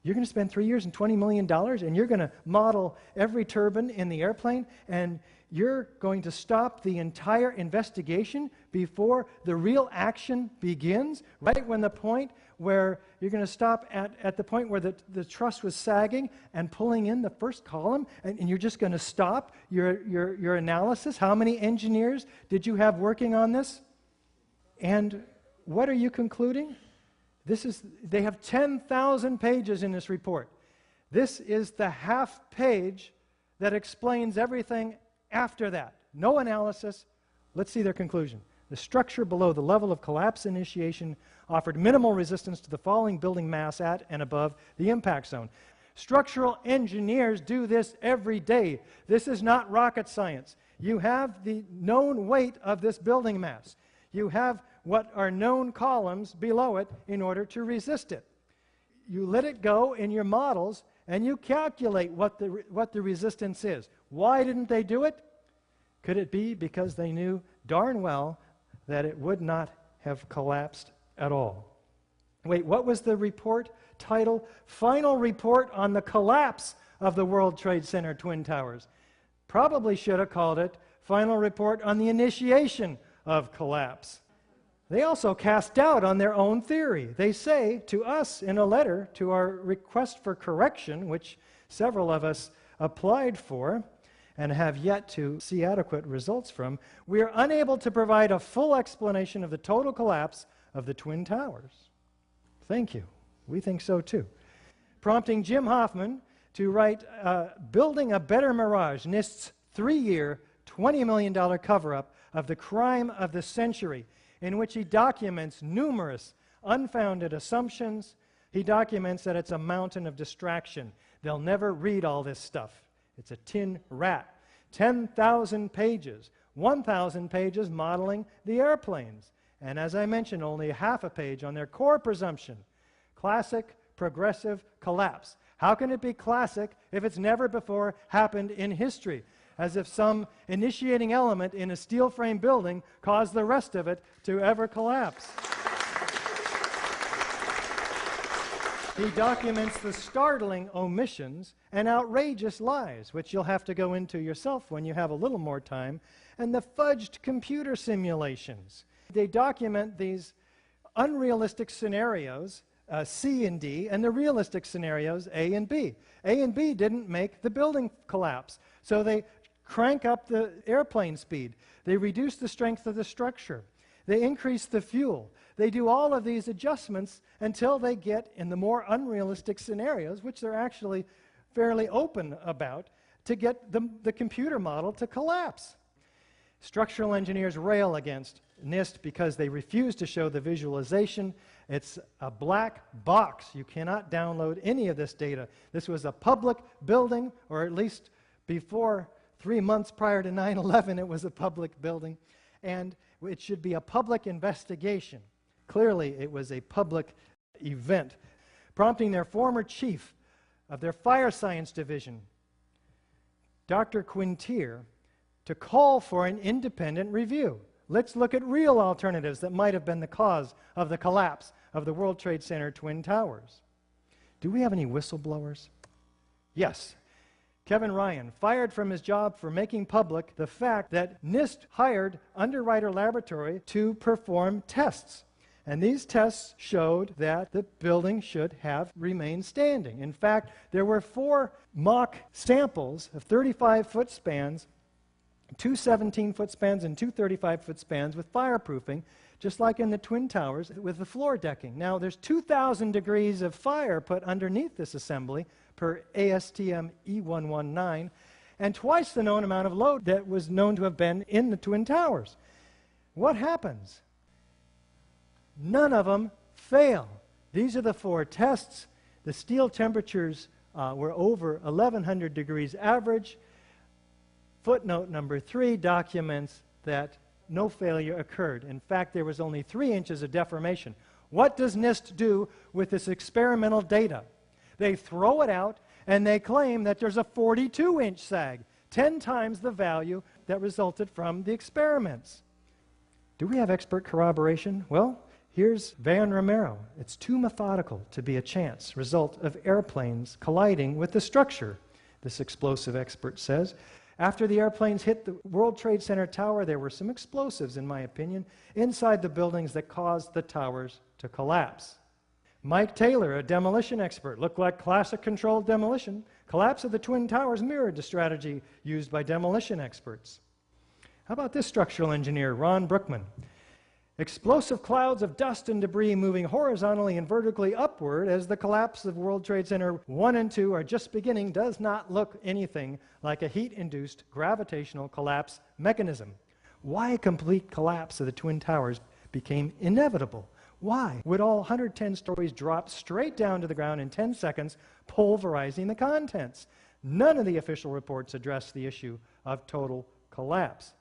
You're going to spend 3 years and $20 million, and you're going to model every turbine in the airplane, and you're going to stop the entire investigation before the real action begins, right when the point where you're going to stop at the point where the truss was sagging and pulling in the first column, and you're just going to stop your analysis? How many engineers did you have working on this? And what are you concluding? They have 10,000 pages in this report. This is the half page that explains everything after that. No analysis. Let's see their conclusion. The structure below the level of collapse initiation offered minimal resistance to the falling building mass at and above the impact zone. Structural engineers do this every day. This is not rocket science. You have the known weight of this building mass. You have what are known columns below it in order to resist it. You let it go in your models and you calculate what the resistance is. Why didn't they do it? Could it be because they knew darn well that it would not have collapsed at all? Wait, what was the report title? Final Report on the Collapse of the World Trade Center Twin Towers. Probably should have called it Final Report on the Initiation of Collapse. They also cast doubt on their own theory. They say to us in a letter to our request for correction, which several of us applied for and have yet to see adequate results from, we are unable to provide a full explanation of the total collapse of the Twin Towers. Thank you. We think so too. Prompting Jim Hoffman to write Building a Better Mirage, NIST's 3-year, $20 million cover-up of the crime of the century, in which he documents numerous unfounded assumptions. He documents that it's a mountain of distraction. They'll never read all this stuff. It's a tin rat. 10,000 pages, 1,000 pages modeling the airplanes. And as I mentioned, only half a page on their core presumption. Classic progressive collapse. How can it be classic if it's never before happened in history? As if some initiating element in a steel frame building caused the rest of it to ever collapse. He documents the startling omissions and outrageous lies, which you'll have to go into yourself when you have a little more time, and the fudged computer simulations. They document these unrealistic scenarios, C and D, and the realistic scenarios, A and B. A and B didn't make the building collapse, so they crank up the airplane speed. They reduce the strength of the structure. They increase the fuel. They do all of these adjustments until they get in the more unrealistic scenarios, which they're actually fairly open about, to get the computer model to collapse. Structural engineers rail against NIST because they refuse to show the visualization. It's a black box. You cannot download any of this data. This was a public building, or at least before 3 months prior to 9/11, it was a public building, and it should be a public investigation. Clearly, it was a public event, prompting their former chief of their fire science division, Dr. Quintier, to call for an independent review. Let's look at real alternatives that might have been the cause of the collapse of the World Trade Center Twin Towers. Do we have any whistleblowers? Yes. Kevin Ryan, fired from his job for making public the fact that NIST hired Underwriter Laboratory to perform tests. And these tests showed that the building should have remained standing. In fact, there were 4 mock samples of 35-foot spans, 2 17-foot spans and 2 35-foot spans with fireproofing, just like in the Twin Towers with the floor decking. Now, there's 2,000 degrees of fire put underneath this assembly per ASTM E119, and twice the known amount of load that was known to have been in the Twin Towers. What happens? None of them fail. These are the 4 tests. The steel temperatures were over 1,100 degrees average. Footnote number 3 documents that no failure occurred. In fact, there was only 3 inches of deformation. What does NIST do with this experimental data? They throw it out and they claim that there's a 42-inch sag, 10 times the value that resulted from the experiments. Do we have expert corroboration? Well, here's Van Romero. It's too methodical to be a chance result of airplanes colliding with the structure, this explosive expert says. After the airplanes hit the World Trade Center tower, there were some explosives, in my opinion, inside the buildings that caused the towers to collapse. Mike Taylor, a demolition expert, looked like classic controlled demolition. Collapse of the Twin Towers mirrored the strategy used by demolition experts. How about this structural engineer, Ron Brookman? Explosive clouds of dust and debris moving horizontally and vertically upward as the collapse of World Trade Center 1 and 2 are just beginning does not look anything like a heat-induced gravitational collapse mechanism. Why complete collapse of the Twin Towers became inevitable? Why would all 110 stories drop straight down to the ground in 10 seconds, pulverizing the contents? None of the official reports address the issue of total collapse.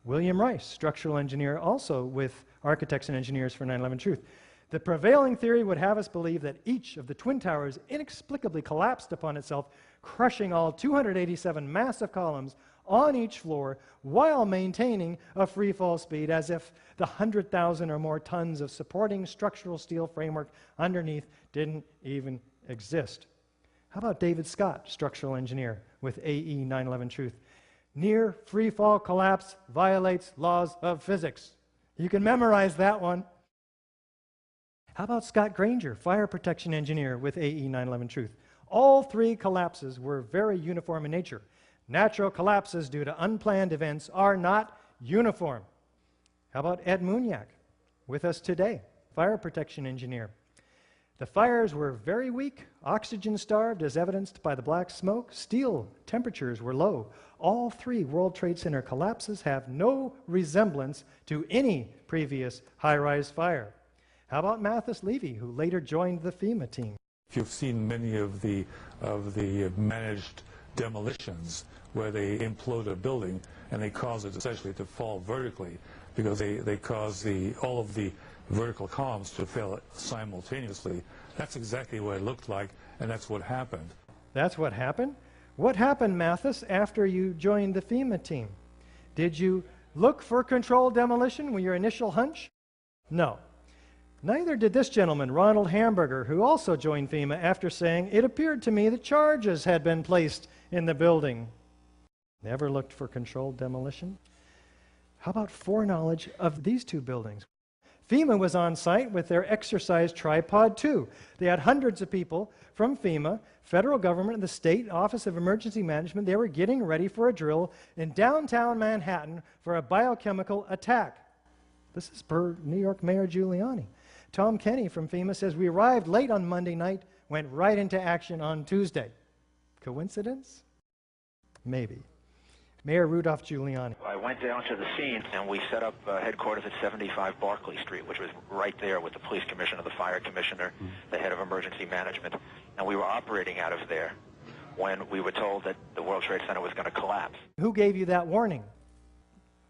William Rice, structural engineer, also with Architects and Engineers for 9/11 Truth. The prevailing theory would have us believe that each of the Twin Towers inexplicably collapsed upon itself, crushing all 287 massive columns on each floor while maintaining a free fall speed as if the 100,000 or more tons of supporting structural steel framework underneath didn't even exist. How about David Scott, structural engineer with AE 9/11 Truth? Near free fall collapse violates laws of physics. You can memorize that one. How about Scott Granger, fire protection engineer with AE 9/11 Truth? All 3 collapses were very uniform in nature. Natural collapses due to unplanned events are not uniform. How about Ed Muniak, with us today, fire protection engineer? The fires were very weak, oxygen-starved as evidenced by the black smoke. Steel temperatures were low. All 3 World Trade Center collapses have no resemblance to any previous high-rise fire. How about Mathis Levy, who later joined the FEMA team? If you've seen many of the managed demolitions where they implode a building and they cause it essentially to fall vertically because they cause all of the vertical columns to fail simultaneously. That's exactly what it looked like, and that's what happened. That's what happened? What happened, Mathis, after you joined the FEMA team? Did you look for controlled demolition with your initial hunch? No. Neither did this gentleman, Ronald Hamburger, who also joined FEMA after saying, "It appeared to me that charges had been placed in the building." Never looked for controlled demolition. How about foreknowledge of these two buildings? FEMA was on site with their exercise tripod 2. They had hundreds of people from FEMA, federal government, and the State Office of Emergency Management. They were getting ready for a drill in downtown Manhattan for a biochemical attack. This is per New York Mayor Giuliani. Tom Kenny from FEMA says, "We arrived late on Monday night, went right into action on Tuesday." Coincidence? Maybe. Mayor Rudolph Giuliani. I went down to the scene and we set up headquarters at 75 Barclay Street, which was right there with the police commissioner, the fire commissioner, the head of emergency management, and we were operating out of there when we were told that the World Trade Center was going to collapse. Who gave you that warning?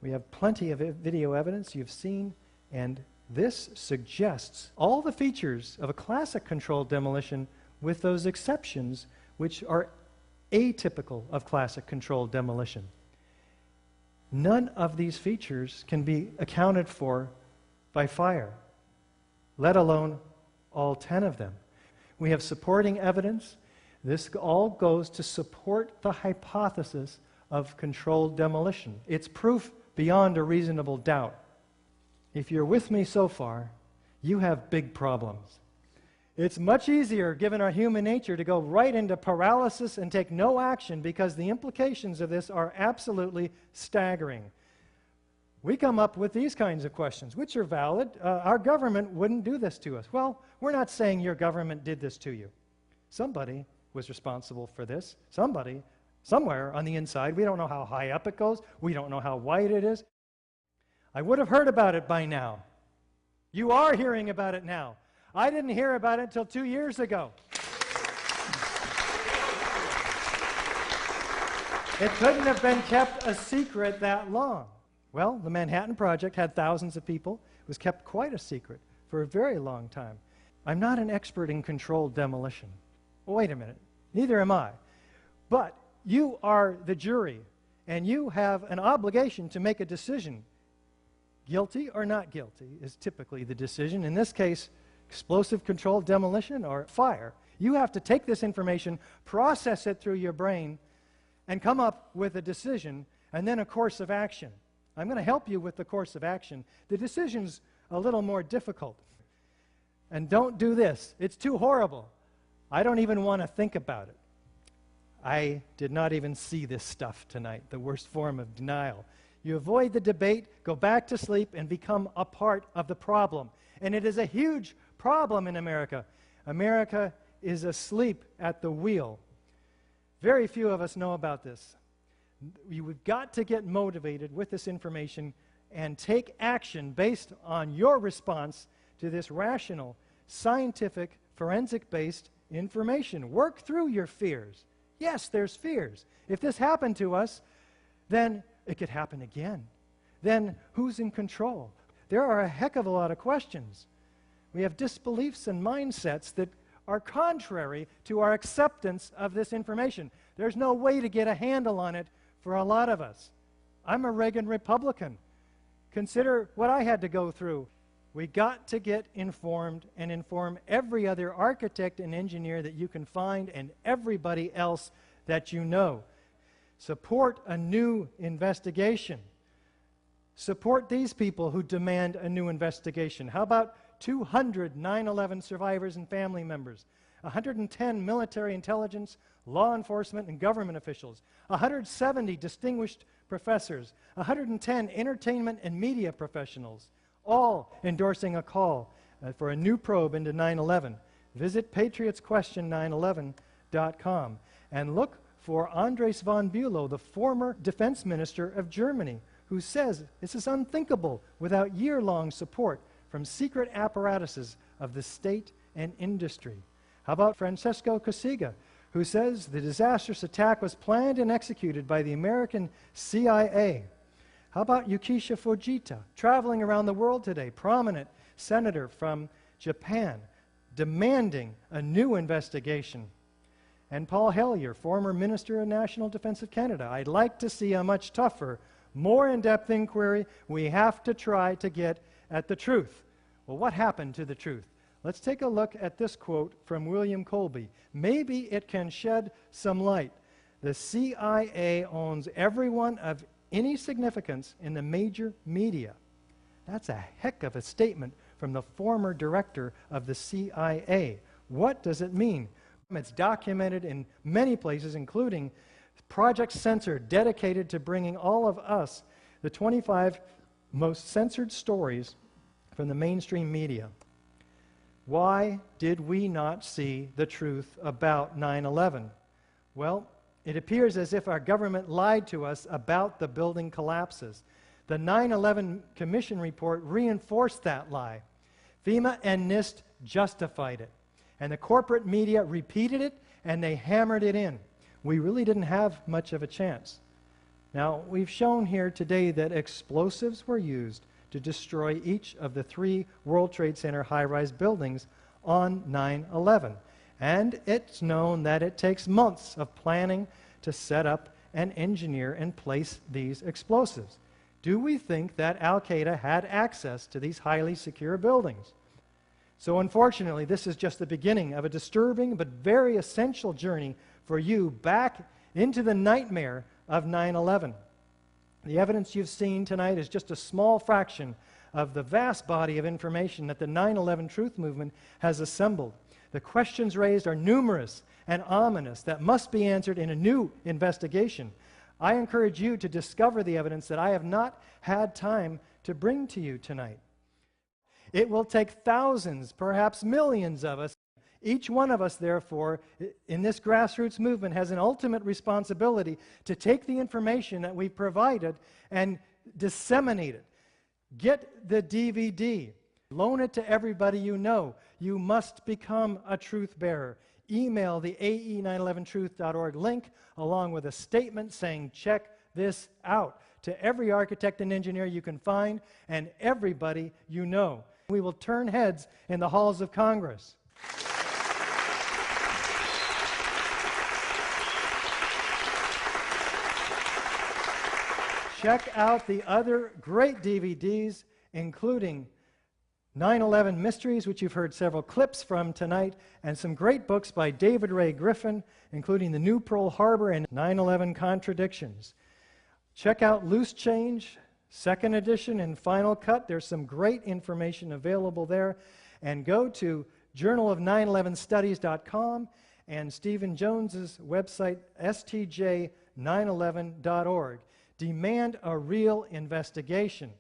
We have plenty of video evidence you've seen, and this suggests all the features of a classic controlled demolition with those exceptions which are atypical of classic controlled demolition. None of these features can be accounted for by fire, let alone all 10 of them. We have supporting evidence. This all goes to support the hypothesis of controlled demolition. It's proof beyond a reasonable doubt. If you're with me so far, you have big problems. It's much easier, given our human nature, to go right into paralysis and take no action because the implications of this are absolutely staggering. We come up with these kinds of questions, which are valid. Our government wouldn't do this to us. Well, we're not saying your government did this to you. Somebody was responsible for this. Somebody, somewhere on the inside. We don't know how high up it goes. We don't know how wide it is. I would have heard about it by now. You are hearing about it now. I didn't hear about it until 2 years ago. It couldn't have been kept a secret that long. Well, the Manhattan Project had thousands of people. It was kept quite a secret for a very long time. I'm not an expert in controlled demolition. Wait a minute. Neither am I. But you are the jury, and you have an obligation to make a decision. Guilty or not guilty is typically the decision. In this case, explosive controlled demolition or fire. You have to take this information, process it through your brain, and come up with a decision and then a course of action. I'm going to help you with the course of action. The decision's a little more difficult. And don't do this. It's too horrible. I don't even want to think about it. I did not even see this stuff tonight, the worst form of denial. You avoid the debate, go back to sleep, and become a part of the problem. And it is a huge problem in America. America is asleep at the wheel. Very few of us know about this. We've got to get motivated with this information and take action based on your response to this rational, scientific, forensic-based information. Work through your fears. Yes, there's fears. If this happened to us, then it could happen again. Then who's in control? There are a heck of a lot of questions. We have disbeliefs and mindsets that are contrary to our acceptance of this information. There's no way to get a handle on it for a lot of us. I'm a Reagan Republican. Consider what I had to go through. We got to get informed and inform every other architect and engineer that you can find and everybody else that you know. Support a new investigation. Support these people who demand a new investigation. How about 200 9/11 survivors and family members, 110 military intelligence, law enforcement, and government officials, 170 distinguished professors, 110 entertainment and media professionals, all endorsing a call for a new probe into 9/11. Visit patriotsquestion911.com and look for Andres von Bülow, the former defense minister of Germany, who says this is unthinkable without year-long support from secret apparatuses of the state and industry. How about Francesco Cossiga, who says the disastrous attack was planned and executed by the American CIA? How about Yukisha Fujita, traveling around the world today, prominent senator from Japan, demanding a new investigation? And Paul Hellyer, former Minister of National Defense of Canada. I'd like to see a much tougher, more in-depth inquiry. We have to try to get at the truth. Well, what happened to the truth? Let's take a look at this quote from William Colby. Maybe it can shed some light. The CIA owns everyone of any significance in the major media. That's a heck of a statement from the former director of the CIA. What does it mean? It's documented in many places, including Project Censor, dedicated to bringing all of us the 25 most censored stories from the mainstream media. Why did we not see the truth about 9/11? Well, it appears as if our government lied to us about the building collapses. The 9/11 Commission report reinforced that lie. FEMA and NIST justified it. And the corporate media repeated it, and they hammered it in. We really didn't have much of a chance. Now, we've shown here today that explosives were used to destroy each of the 3 World Trade Center high-rise buildings on 9/11. And it's known that it takes months of planning to set up and engineer and place these explosives. Do we think that Al-Qaeda had access to these highly secure buildings? So unfortunately, this is just the beginning of a disturbing but very essential journey for you back into the nightmare of 9/11. The evidence you've seen tonight is just a small fraction of the vast body of information that the 9/11 Truth Movement has assembled. The questions raised are numerous and ominous that must be answered in a new investigation. I encourage you to discover the evidence that I have not had time to bring to you tonight. It will take thousands, perhaps millions of us. Each one of us, therefore, in this grassroots movement has an ultimate responsibility to take the information that we've provided and disseminate it. Get the DVD. Loan it to everybody you know. You must become a truth bearer. Email the AE911truth.org link along with a statement saying, check this out, to every architect and engineer you can find and everybody you know. We will turn heads in the halls of Congress. Check out the other great DVDs, including 9/11 Mysteries, which you've heard several clips from tonight, and some great books by David Ray Griffin, including The New Pearl Harbor and 9/11 Contradictions. Check out Loose Change, second edition and final cut. There's some great information available there. And go to journalof911studies.com and Stephen Jones's website, stj911.org. Demand a real investigation.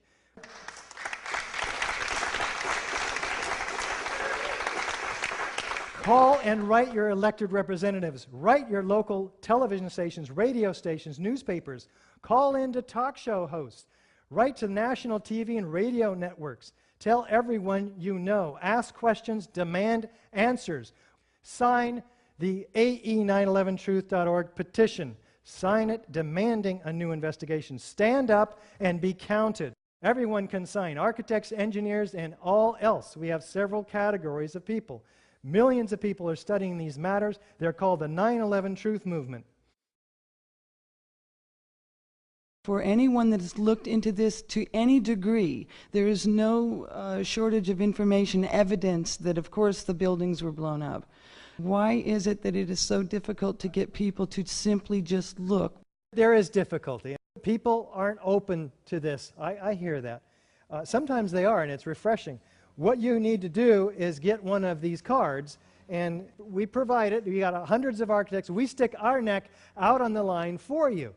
Call and write your elected representatives. Write your local television stations, radio stations, newspapers. Call in to talk show hosts. Write to national TV and radio networks. Tell everyone you know. Ask questions, demand answers. Sign the AE911truth.org petition. Sign it demanding a new investigation. Stand up and be counted. Everyone can sign. Architects, engineers, and all else. We have several categories of people. Millions of people are studying these matters. They're called the 9/11 Truth Movement. For anyone that has looked into this to any degree, there is no shortage of information, evidence that, of course, the buildings were blown up. Why is it that it is so difficult to get people to simply just look? There is difficulty. People aren't open to this. I hear that. Sometimes they are, and it's refreshing. What you need to do is get one of these cards, and we provide it. We got hundreds of architects. We stick our neck out on the line for you.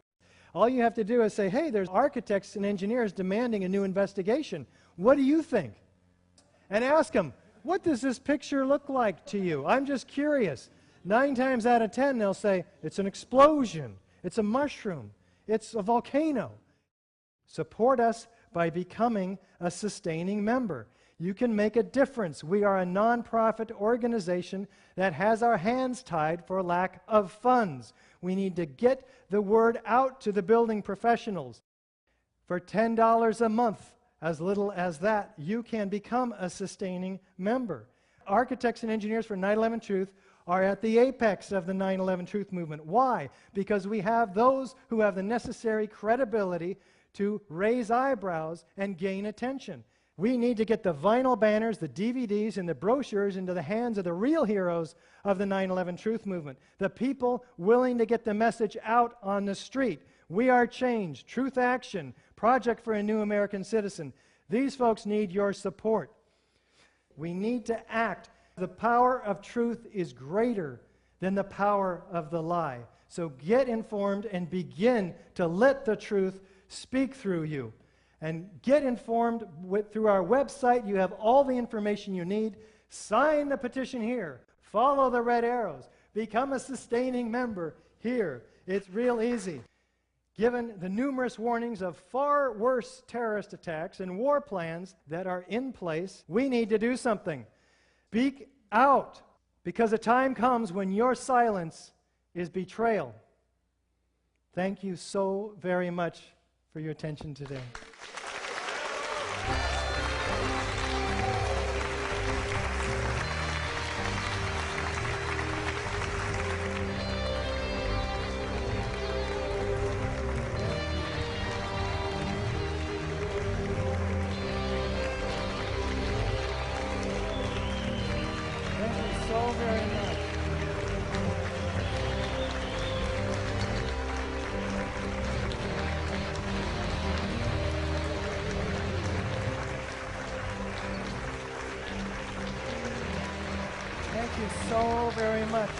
All you have to do is say, hey, there's architects and engineers demanding a new investigation. What do you think? And ask them, what does this picture look like to you? I'm just curious. 9 times out of 10, they'll say, it's an explosion. It's a mushroom. It's a volcano. Support us by becoming a sustaining member. You can make a difference. We are a nonprofit organization that has our hands tied for lack of funds. We need to get the word out to the building professionals. For $10 a month, as little as that, you can become a sustaining member. Architects and engineers for 9/11 Truth are at the apex of the 9/11 Truth movement. Why? Because we have those who have the necessary credibility to raise eyebrows and gain attention. We need to get the vinyl banners, the DVDs, and the brochures into the hands of the real heroes of the 9/11 Truth Movement, the people willing to get the message out on the street. We Are Change, Truth Action, Project for a New American Citizen. These folks need your support. We need to act. The power of truth is greater than the power of the lie. So get informed and begin to let the truth speak through you. And get informed through our website. You have all the information you need. Sign the petition here. Follow the red arrows. Become a sustaining member here. It's real easy. Given the numerous warnings of far worse terrorist attacks and war plans that are in place, we need to do something. Speak out, because a time comes when your silence is betrayal. Thank you so very much for your attention today. Thank you so very much.